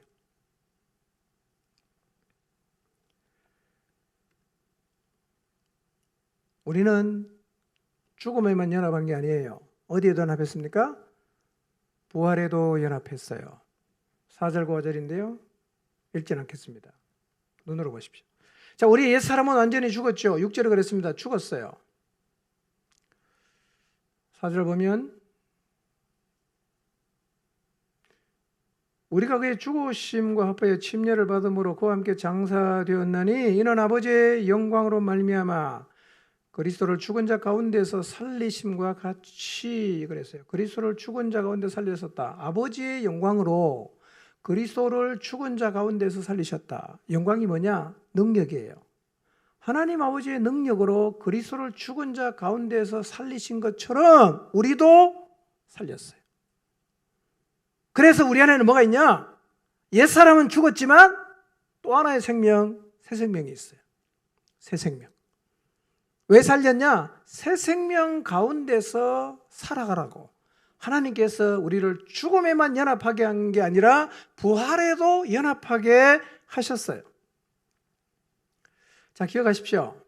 우리는 죽음에만 연합한 게 아니에요. 어디에도 연합했습니까? 부활에도 연합했어요. 4절과 5절인데요. 읽지 않겠습니다. 눈으로 보십시오. 자, 우리 옛사람은 완전히 죽었죠. 6절에 그랬습니다. 죽었어요. 4절 보면 우리가 그의 죽으심과 합하여 침례를 받음으로 그와 함께 장사되었나니 이는 아버지의 영광으로 말미암아 그리스도를 죽은 자 가운데서 살리심과 같이 그랬어요. 그리스도를 죽은 자 가운데 살리셨다. 아버지의 영광으로 그리스도를 죽은 자 가운데서 살리셨다. 영광이 뭐냐? 능력이에요. 하나님 아버지의 능력으로 그리스도를 죽은 자 가운데서 살리신 것처럼 우리도 살렸어요. 그래서 우리 안에는 뭐가 있냐? 옛사람은 죽었지만 또 하나의 생명, 새 생명이 있어요. 새 생명. 왜 살렸냐? 새 생명 가운데서 살아가라고. 하나님께서 우리를 죽음에만 연합하게 한 게 아니라 부활에도 연합하게 하셨어요. 자, 기억하십시오.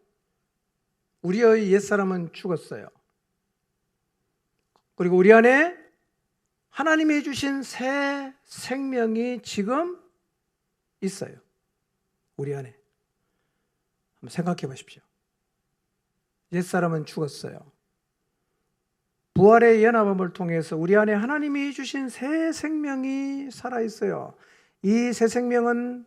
우리의 옛사람은 죽었어요. 그리고 우리 안에 하나님이 주신 새 생명이 지금 있어요. 우리 안에. 한번 생각해 보십시오. 옛사람은 죽었어요. 부활의 연합함을 통해서 우리 안에 하나님이 주신 새 생명이 살아있어요. 이 새 생명은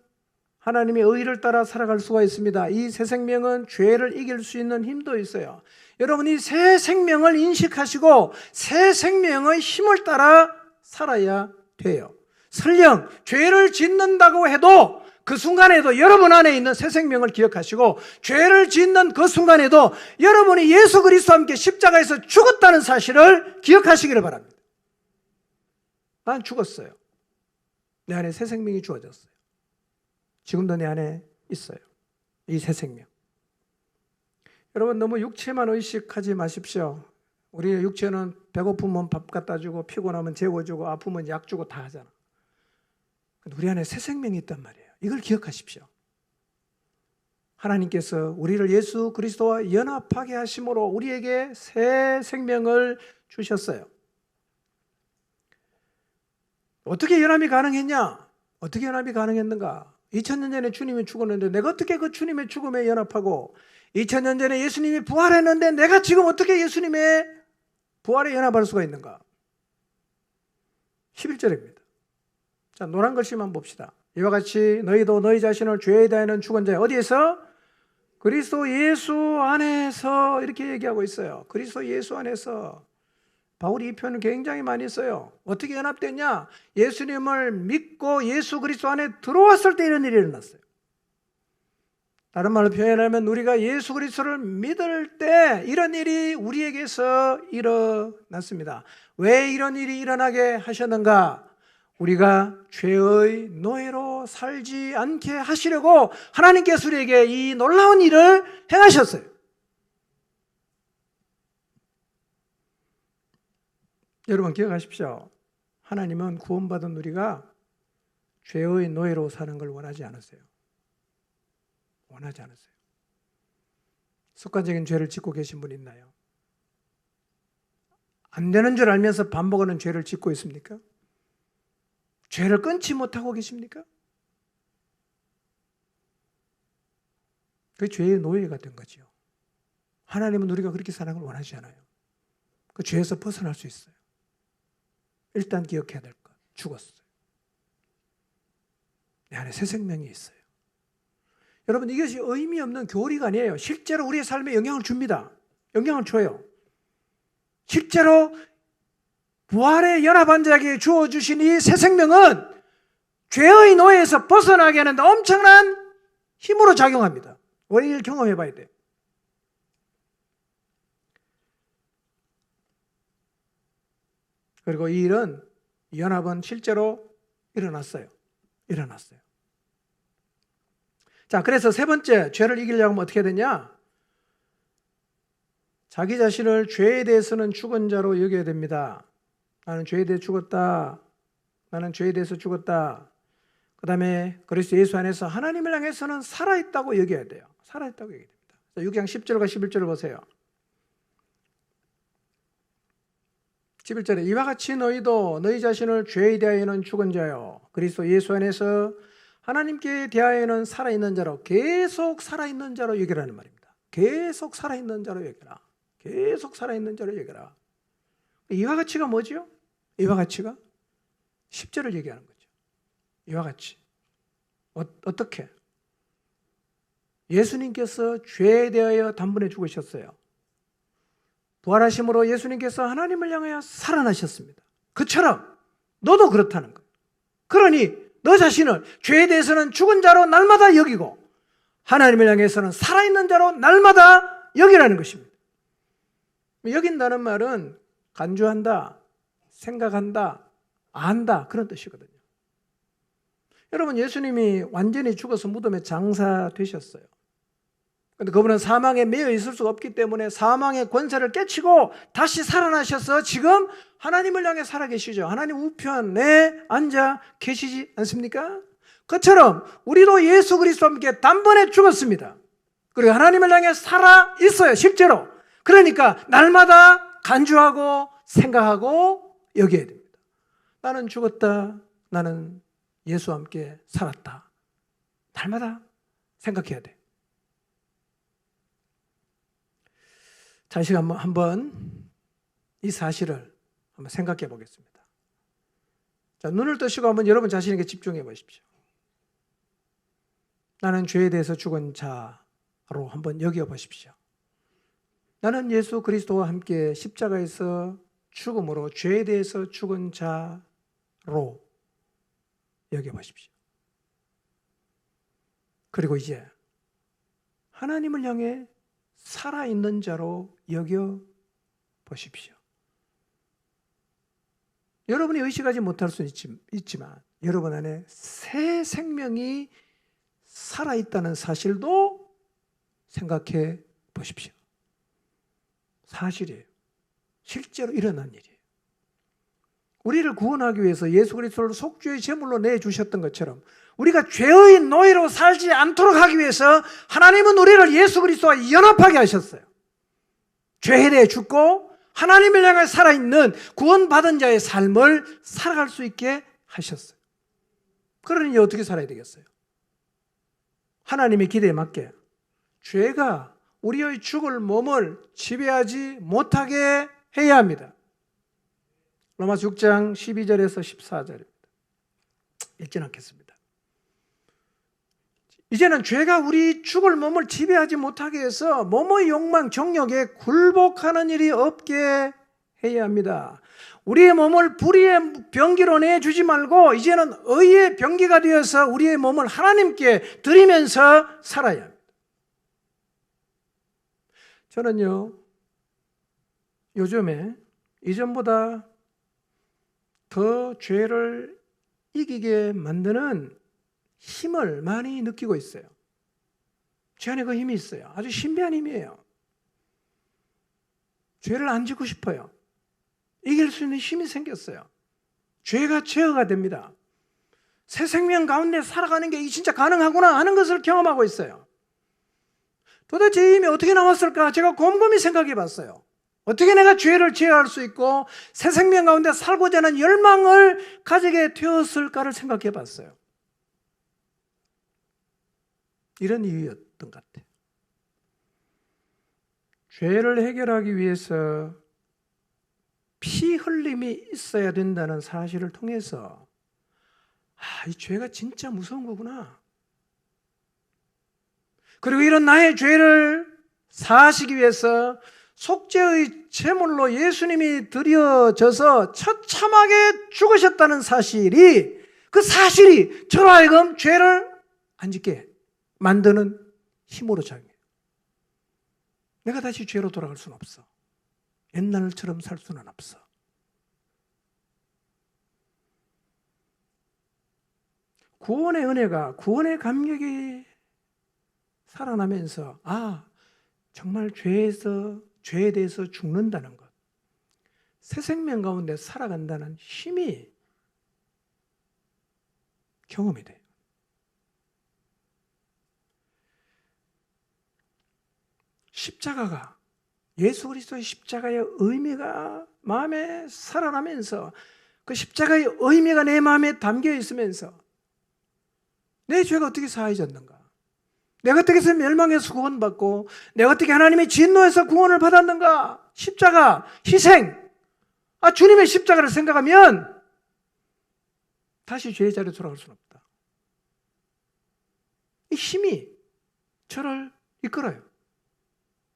하나님의 의를 따라 살아갈 수가 있습니다. 이 새 생명은 죄를 이길 수 있는 힘도 있어요. 여러분이 새 생명을 인식하시고 새 생명의 힘을 따라 살아야 돼요. 설령 죄를 짓는다고 해도 그 순간에도 여러분 안에 있는 새 생명을 기억하시고 죄를 짓는 그 순간에도 여러분이 예수 그리스도와 함께 십자가에서 죽었다는 사실을 기억하시기를 바랍니다. 난 죽었어요. 내 안에 새 생명이 주어졌어요. 지금도 내 안에 있어요. 이 새 생명. 여러분 너무 육체만 의식하지 마십시오. 우리의 육체는 배고프면 밥 갖다 주고 피곤하면 재워주고 아프면 약 주고 다 하잖아. 근데 우리 안에 새 생명이 있단 말이에요. 이걸 기억하십시오. 하나님께서 우리를 예수 그리스도와 연합하게 하심으로 우리에게 새 생명을 주셨어요. 어떻게 연합이 가능했냐? 어떻게 연합이 가능했는가? 2000년 전에 주님이 죽었는데 내가 어떻게 그 주님의 죽음에 연합하고 2000년 전에 예수님이 부활했는데 내가 지금 어떻게 예수님의 부활에 연합할 수가 있는가? 11절입니다. 자, 노란 글씨만 봅시다. 이와 같이 너희도 너희 자신을 죄에 대하여는 죽은 자야. 어디에서? 그리스도 예수 안에서 이렇게 얘기하고 있어요. 그리스도 예수 안에서. 바울이 이 표현을 굉장히 많이 써요. 어떻게 연합됐냐? 예수님을 믿고 예수 그리스도 안에 들어왔을 때 이런 일이 일어났어요. 다른 말로 표현하면 우리가 예수 그리스도를 믿을 때 이런 일이 우리에게서 일어났습니다. 왜 이런 일이 일어나게 하셨는가? 우리가 죄의 노예로 살지 않게 하시려고 하나님께서 우리에게 이 놀라운 일을 행하셨어요. 여러분 기억하십시오. 하나님은 구원받은 우리가 죄의 노예로 사는 걸 원하지 않으세요. 원하지 않으세요. 습관적인 죄를 짓고 계신 분 있나요? 안 되는 줄 알면서 반복하는 죄를 짓고 있습니까? 죄를 끊지 못하고 계십니까? 그 죄의 노예가 된 거죠. 하나님은 우리가 그렇게 사는 걸 원하지 않아요. 그 죄에서 벗어날 수 있어요. 일단 기억해야 될 것, 죽었어요. 내 안에 새 생명이 있어요. 여러분 이것이 의미 없는 교리가 아니에요. 실제로 우리의 삶에 영향을 줍니다. 영향을 줘요. 실제로 부활의 연합한 자에게 주어주신 이 새 생명은 죄의 노예에서 벗어나게 하는 엄청난 힘으로 작용합니다. 우리 이를 경험해 봐야 돼요. 그리고 이 일은, 이 연합은 실제로 일어났어요. 자, 그래서 세 번째, 죄를 이기려고 하면 어떻게 되냐? 자기 자신을 죄에 대해서는 죽은 자로 여겨야 됩니다. 나는 죄에 대해 죽었다. 나는 죄에 대해서 죽었다. 그 다음에 그리스도 예수 안에서 하나님을 향해서는 살아있다고 여겨야 돼요. 살아있다고 여겨야 됩니다. 6장 10절과 11절을 보세요. 11절에 이와 같이 너희도 너희 자신을 죄에 대하여는 죽은 자요 그리스도 예수 안에서 하나님께 대하여는 살아있는 자로, 계속 살아있는 자로 여기라는 말입니다. 계속 살아있는 자로 여기라. 계속 살아있는 자로 여기라. 이와 같이가 뭐죠? 이와 같이가 10절을 얘기하는 거죠. 이와 같이. 어떻게? 예수님께서 죄에 대하여 단번에 죽으셨어요. 부활하심으로 예수님께서 하나님을 향하여 살아나셨습니다. 그처럼 너도 그렇다는 거예요. 그러니 너 자신을 죄에 대해서는 죽은 자로 날마다 여기고 하나님을 향해서는 살아있는 자로 날마다 여기라는 것입니다. 여긴다는 말은 간주한다, 생각한다, 안다 그런 뜻이거든요. 여러분 예수님이 완전히 죽어서 무덤에 장사되셨어요. 그런데 그분은 사망에 매여 있을 수가 없기 때문에 사망의 권세를 깨치고 다시 살아나셔서 지금 하나님을 향해 살아계시죠. 하나님 우편에 앉아 계시지 않습니까? 그처럼 우리도 예수 그리스도와 함께 단번에 죽었습니다. 그리고 하나님을 향해 살아 있어요. 실제로. 그러니까 날마다 간주하고 생각하고 여겨야 됩니다. 나는 죽었다. 나는 예수와 함께 살았다. 날마다 생각해야 돼. 다시 한번 이 사실을 한번 생각해 보겠습니다. 자, 눈을 뜨시고 한번 여러분 자신에게 집중해 보십시오. 나는 죄에 대해서 죽은 자로 한번 여겨 보십시오. 나는 예수 그리스도와 함께 십자가에서 죽음으로 죄에 대해서 죽은 자로 여겨 보십시오. 그리고 이제 하나님을 향해 살아있는 자로 여겨 보십시오. 여러분이 의식하지 못할 수는 있지만 여러분 안에 새 생명이 살아있다는 사실도 생각해 보십시오. 사실이에요. 실제로 일어난 일이에요. 우리를 구원하기 위해서 예수 그리스도를 속죄의 제물로 내주셨던 것처럼 우리가 죄의 노예로 살지 않도록 하기 위해서 하나님은 우리를 예수 그리스도와 연합하게 하셨어요. 죄에 대해 죽고 하나님을 향해 살아있는 구원받은 자의 삶을 살아갈 수 있게 하셨어요. 그러니 어떻게 살아야 되겠어요? 하나님의 기대에 맞게 죄가 우리의 죽을 몸을 지배하지 못하게 해야 합니다. 로마서 6장 12절에서 14절입니다. 읽진 않겠습니다. 이제는 죄가 우리 죽을 몸을 지배하지 못하게 해서 몸의 욕망, 정욕에 굴복하는 일이 없게 해야 합니다. 우리의 몸을 불의의 병기로 내주지 말고 이제는 의의 병기가 되어서 우리의 몸을 하나님께 드리면서 살아야 합니다. 저는요, 요즘에 이전보다 더 죄를 이기게 만드는 힘을 많이 느끼고 있어요. 제 안에 그 힘이 있어요. 아주 신비한 힘이에요. 죄를 안 짓고 싶어요. 이길 수 있는 힘이 생겼어요. 죄가 제어가 됩니다. 새 생명 가운데 살아가는 게 진짜 가능하구나 하는 것을 경험하고 있어요. 도대체 이 힘이 어떻게 나왔을까? 제가 곰곰이 생각해 봤어요. 어떻게 내가 죄를 제어할 수 있고 새 생명 가운데 살고자 하는 열망을 가지게 되었을까를 생각해 봤어요. 이런 이유였던 것 같아요. 죄를 해결하기 위해서 피 흘림이 있어야 된다는 사실을 통해서 이 죄가 진짜 무서운 거구나. 그리고 이런 나의 죄를 사하시기 위해서 속죄의 제물로 예수님이 드려져서 처참하게 죽으셨다는 사실이, 그 사실이 저로 하여금 죄를 안 짓게 만드는 힘으로 작용해요. 내가 다시 죄로 돌아갈 수는 없어. 옛날처럼 살 수는 없어. 구원의 은혜가, 구원의 감격이 살아나면서 정말 죄에 대해서 죽는다는 것, 새 생명 가운데 살아간다는 힘이 경험이 돼요. 십자가가, 예수 그리스도의 십자가의 의미가 마음에 살아나면서 그 십자가의 의미가 내 마음에 담겨 있으면서 내 죄가 어떻게 사해졌는가? 내가 어떻게 해서 멸망에서 구원받고 내가 어떻게 하나님의 진노에서 구원을 받았는가? 십자가, 희생, 주님의 십자가를 생각하면 다시 죄의 자리에 돌아갈 수는 없다. 이 힘이 저를 이끌어요.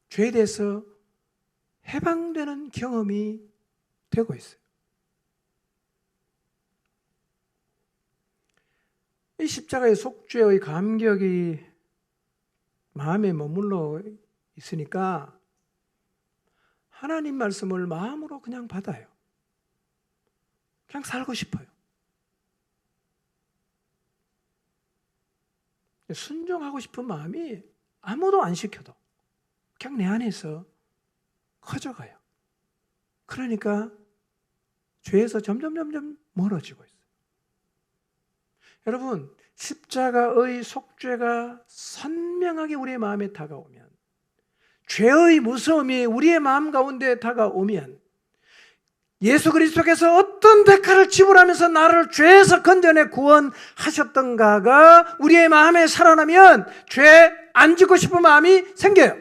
죄에 대해서 해방되는 경험이 되고 있어요. 이 십자가의 속죄의 감격이 마음에 머물러 있으니까 하나님 말씀을 마음으로 그냥 받아요. 그냥 살고 싶어요. 순종하고 싶은 마음이 아무도 안 시켜도 그냥 내 안에서 커져가요. 그러니까 죄에서 점점 멀어지고 있어요. 여러분, 십자가의 속죄가 선명하게 우리의 마음에 다가오면, 죄의 무서움이 우리의 마음 가운데 다가오면, 예수 그리스도께서 어떤 대가를 지불하면서 나를 죄에서 건져내 구원하셨던가가 우리의 마음에 살아나면 죄 안 짓고 싶은 마음이 생겨요.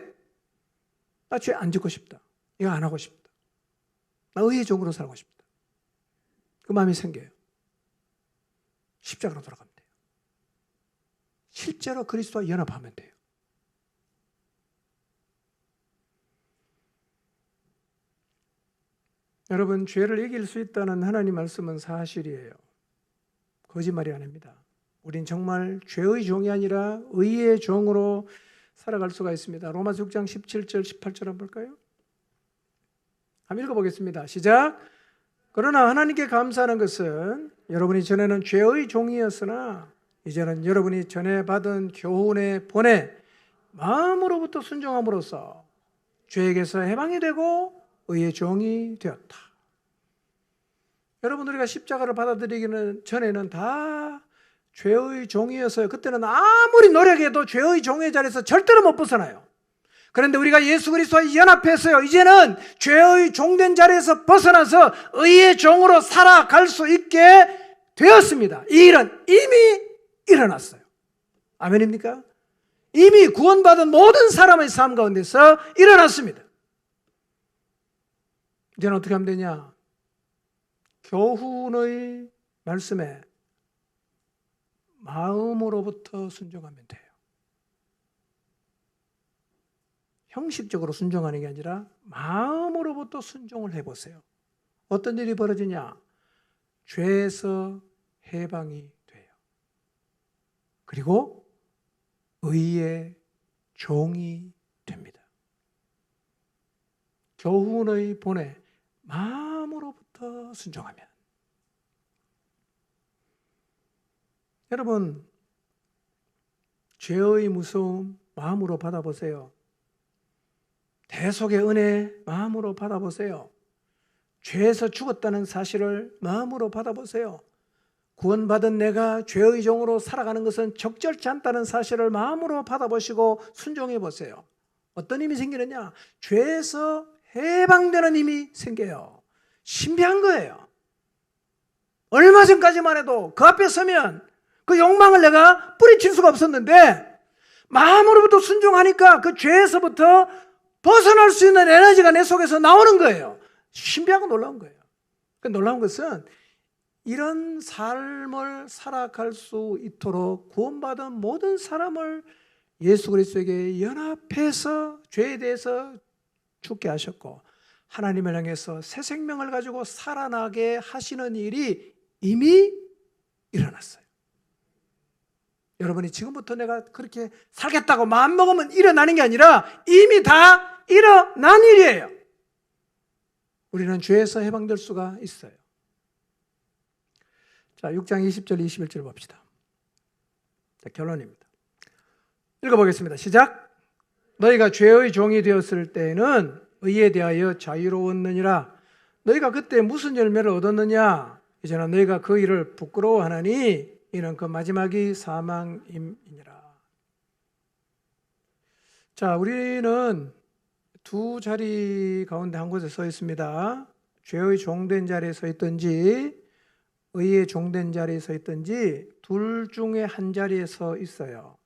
나 죄 안 짓고 싶다. 이거 안 하고 싶다. 나 의의 종으로 살고 싶다. 그 마음이 생겨요. 십자가로 돌아가면 돼요. 실제로 그리스도와 연합하면 돼요. 여러분, 죄를 이길 수 있다는 하나님 말씀은 사실이에요. 거짓말이 아닙니다. 우린 정말 죄의 종이 아니라 의의 종으로 살아갈 수가 있습니다. 로마서 6장 17절 18절 한번 볼까요? 한번 읽어보겠습니다. 시작. 그러나 하나님께 감사하는 것은 여러분이 전에는 죄의 종이었으나 이제는 여러분이 전에 받은 교훈의 본에 마음으로부터 순종함으로써 죄에게서 해방이 되고 의의 종이 되었다. 여러분, 우리가 십자가를 받아들이기는 전에는 다 죄의 종이어서요. 그때는 아무리 노력해도 죄의 종의 자리에서 절대로 못 벗어나요. 그런데 우리가 예수 그리스도와 연합해서요, 이제는 죄의 종된 자리에서 벗어나서 의의 종으로 살아갈 수 있게 되었습니다. 이 일은 이미 일어났어요. 아멘입니까? 이미 구원받은 모든 사람의 삶 가운데서 일어났습니다. 이제는 어떻게 하면 되냐? 교훈의 말씀에 마음으로부터 순종하면 돼요. 형식적으로 순종하는 게 아니라 마음으로부터 순종을 해보세요. 어떤 일이 벌어지냐? 죄에서 해방이 돼요. 그리고 의의 종이 됩니다. 교훈의 본에 마음으로부터 순종하면. 여러분, 죄의 무서움 마음으로 받아보세요. 대속의 은혜 마음으로 받아보세요. 죄에서 죽었다는 사실을 마음으로 받아보세요. 구원받은 내가 죄의 종으로 살아가는 것은 적절치 않다는 사실을 마음으로 받아보시고 순종해 보세요. 어떤 힘이 생기느냐? 죄에서 해방되는 힘이 생겨요. 신비한 거예요. 얼마 전까지만 해도 그 앞에 서면 그 욕망을 내가 뿌리칠 수가 없었는데 마음으로부터 순종하니까 그 죄에서부터 벗어날 수 있는 에너지가 내 속에서 나오는 거예요. 신비하고 놀라운 거예요. 그 놀라운 것은 이런 삶을 살아갈 수 있도록 구원받은 모든 사람을 예수 그리스도에게 연합해서 죄에 대해서 죽게 하셨고 하나님을 향해서 새 생명을 가지고 살아나게 하시는 일이 이미 일어났어요. 여러분이 지금부터 내가 그렇게 살겠다고 마음먹으면 일어나는 게 아니라 이미 다 일어난 일이에요. 우리는 죄에서 해방될 수가 있어요. 자, 6장 20절 21절 봅시다. 자, 결론입니다. 읽어보겠습니다. 시작. 너희가 죄의 종이 되었을 때에는 의에 대하여 자유로웠느니라. 너희가 그때 무슨 열매를 얻었느냐? 이제는 너희가 그 일을 부끄러워하나니 이는 그 마지막이 사망임이니라. 자, 우리는 두 자리 가운데 한 곳에 서 있습니다. 죄의 종된 자리에 서 있든지 의의 종된 자리에 서 있든지 둘 중에 한 자리에 서 있어요.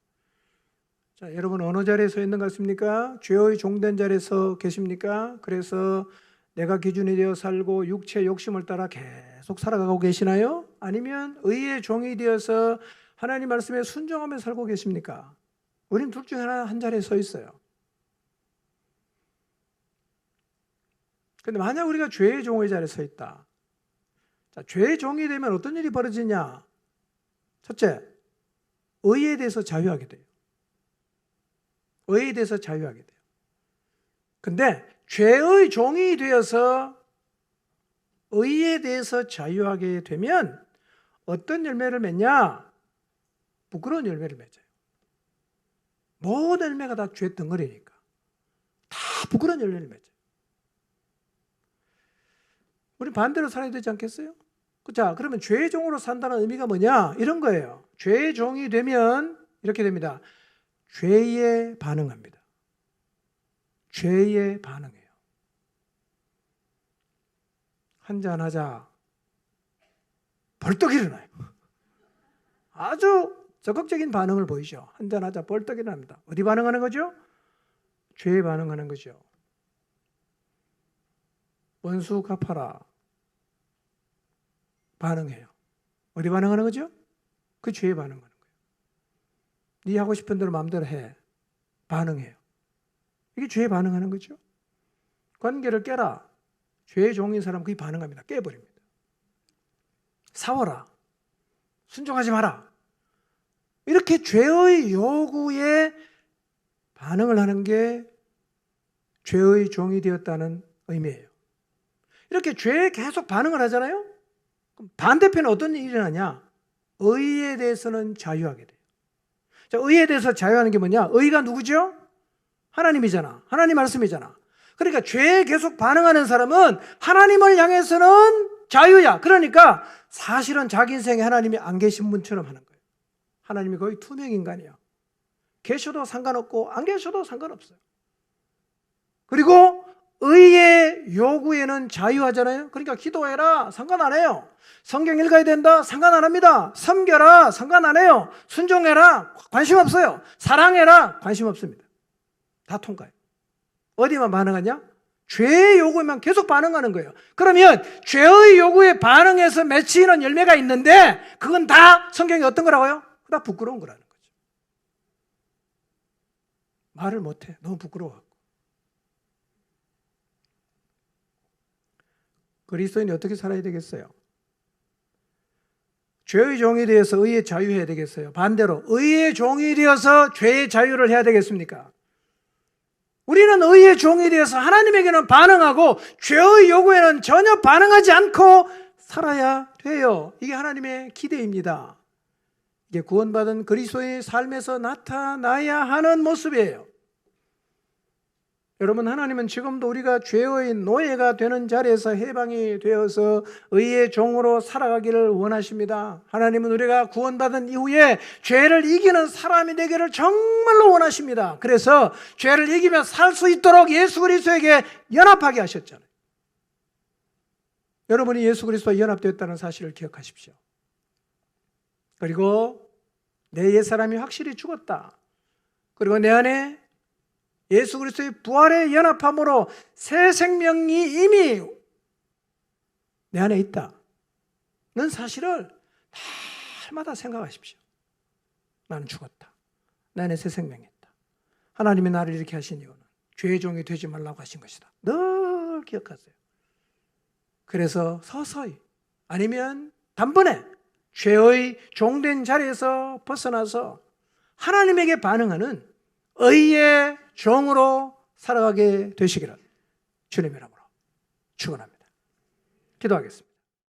자, 여러분 어느 자리에 서 있는 것 같습니까? 죄의 종된 자리에 서 계십니까? 그래서 내가 기준이 되어 살고 육체 욕심을 따라 계속 살아가고 계시나요? 아니면 의의 종이 되어서 하나님 말씀에 순종하며 살고 계십니까? 우리는 둘 중에 한 자리에 서 있어요. 그런데 만약 우리가 죄의 종의 자리에 서 있다. 자, 죄의 종이 되면 어떤 일이 벌어지냐? 첫째, 의에 대해서 자유하게 돼요. 의에 대해서 자유하게 돼요. 근데 죄의 종이 되어서 의에 대해서 자유하게 되면 어떤 열매를 맺냐? 부끄러운 열매를 맺어요. 모든 열매가 다 죄 덩어리니까 다 부끄러운 열매를 맺어요. 우리 반대로 살아야 되지 않겠어요? 자, 그러면 죄의 종으로 산다는 의미가 뭐냐? 이런 거예요. 죄의 종이 되면 이렇게 됩니다. 죄에 반응합니다. 죄에 반응해요. 한잔하자. 벌떡 일어나요. 아주 적극적인 반응을 보이죠. 한잔하자 벌떡 일어납니다. 어디 반응하는 거죠? 죄에 반응하는 거죠. 원수 갚아라. 반응해요. 어디 반응하는 거죠? 그 죄에 반응하는 거예요. 네 하고 싶은 대로 마음대로 해. 반응해요. 이게 죄에 반응하는 거죠. 관계를 깨라. 죄의 종인 사람 그게 반응합니다. 깨버립니다. 싸워라. 순종하지 마라. 이렇게 죄의 요구에 반응을 하는 게 죄의 종이 되었다는 의미예요. 이렇게 죄에 계속 반응을 하잖아요. 그럼 반대편에 어떤 일이 일어나냐? 의에 대해서는 자유하게 돼요. 자, 의에 대해서 자유하는 게 뭐냐? 의가 누구죠? 하나님이잖아. 하나님 말씀이잖아. 그러니까 죄에 계속 반응하는 사람은 하나님을 향해서는 자유야. 그러니까 사실은 자기 인생에 하나님이 안 계신 분처럼 하는 거예요. 하나님이 거의 투명 인간이야. 계셔도 상관없고 안 계셔도 상관없어요. 그리고 의의 요구에는 자유하잖아요. 그러니까 기도해라. 상관 안 해요. 성경 읽어야 된다. 상관 안 합니다. 섬겨라. 상관 안 해요. 순종해라. 관심 없어요. 사랑해라. 관심 없습니다. 다 통과해요. 어디만 반응하냐? 죄의 요구에만 계속 반응하는 거예요. 그러면 죄의 요구에 반응해서 맺히는 열매가 있는데 그건 다 성경이 어떤 거라고요? 다 부끄러운 거라는 거죠. 말을 못해. 너무 부끄러워. 그리스도인이 어떻게 살아야 되겠어요? 죄의 종이 되어서 의의 자유해야 되겠어요? 반대로 의의 종이 되어서 죄의 자유를 해야 되겠습니까? 우리는 의의 종에 대해서 하나님에게는 반응하고 죄의 요구에는 전혀 반응하지 않고 살아야 돼요. 이게 하나님의 기대입니다. 이게 구원받은 그리스도의 삶에서 나타나야 하는 모습이에요. 여러분, 하나님은 지금도 우리가 죄의 노예가 되는 자리에서 해방이 되어서 의의 종으로 살아가기를 원하십니다. 하나님은 우리가 구원받은 이후에 죄를 이기는 사람이 되기를 정말로 원하십니다. 그래서 죄를 이기며 살 수 있도록 예수 그리스도에게 연합하게 하셨잖아요. 여러분이 예수 그리스도와 연합되었다는 사실을 기억하십시오. 그리고 내 옛사람이 확실히 죽었다. 그리고 내 안에 예수 그리스도의 부활의 연합함으로 새 생명이 이미 내 안에 있다는 사실을 날마다 생각하십시오. 나는 죽었다. 내 안에 새 생명이 있다. 하나님이 나를 이렇게 하신 이유는 죄의 종이 되지 말라고 하신 것이다. 늘 기억하세요. 그래서 서서히 아니면 단번에 죄의 종된 자리에서 벗어나서 하나님에게 반응하는 의의 종으로 살아가게 되시기를 주님의 이름으로 축원합니다. 기도하겠습니다.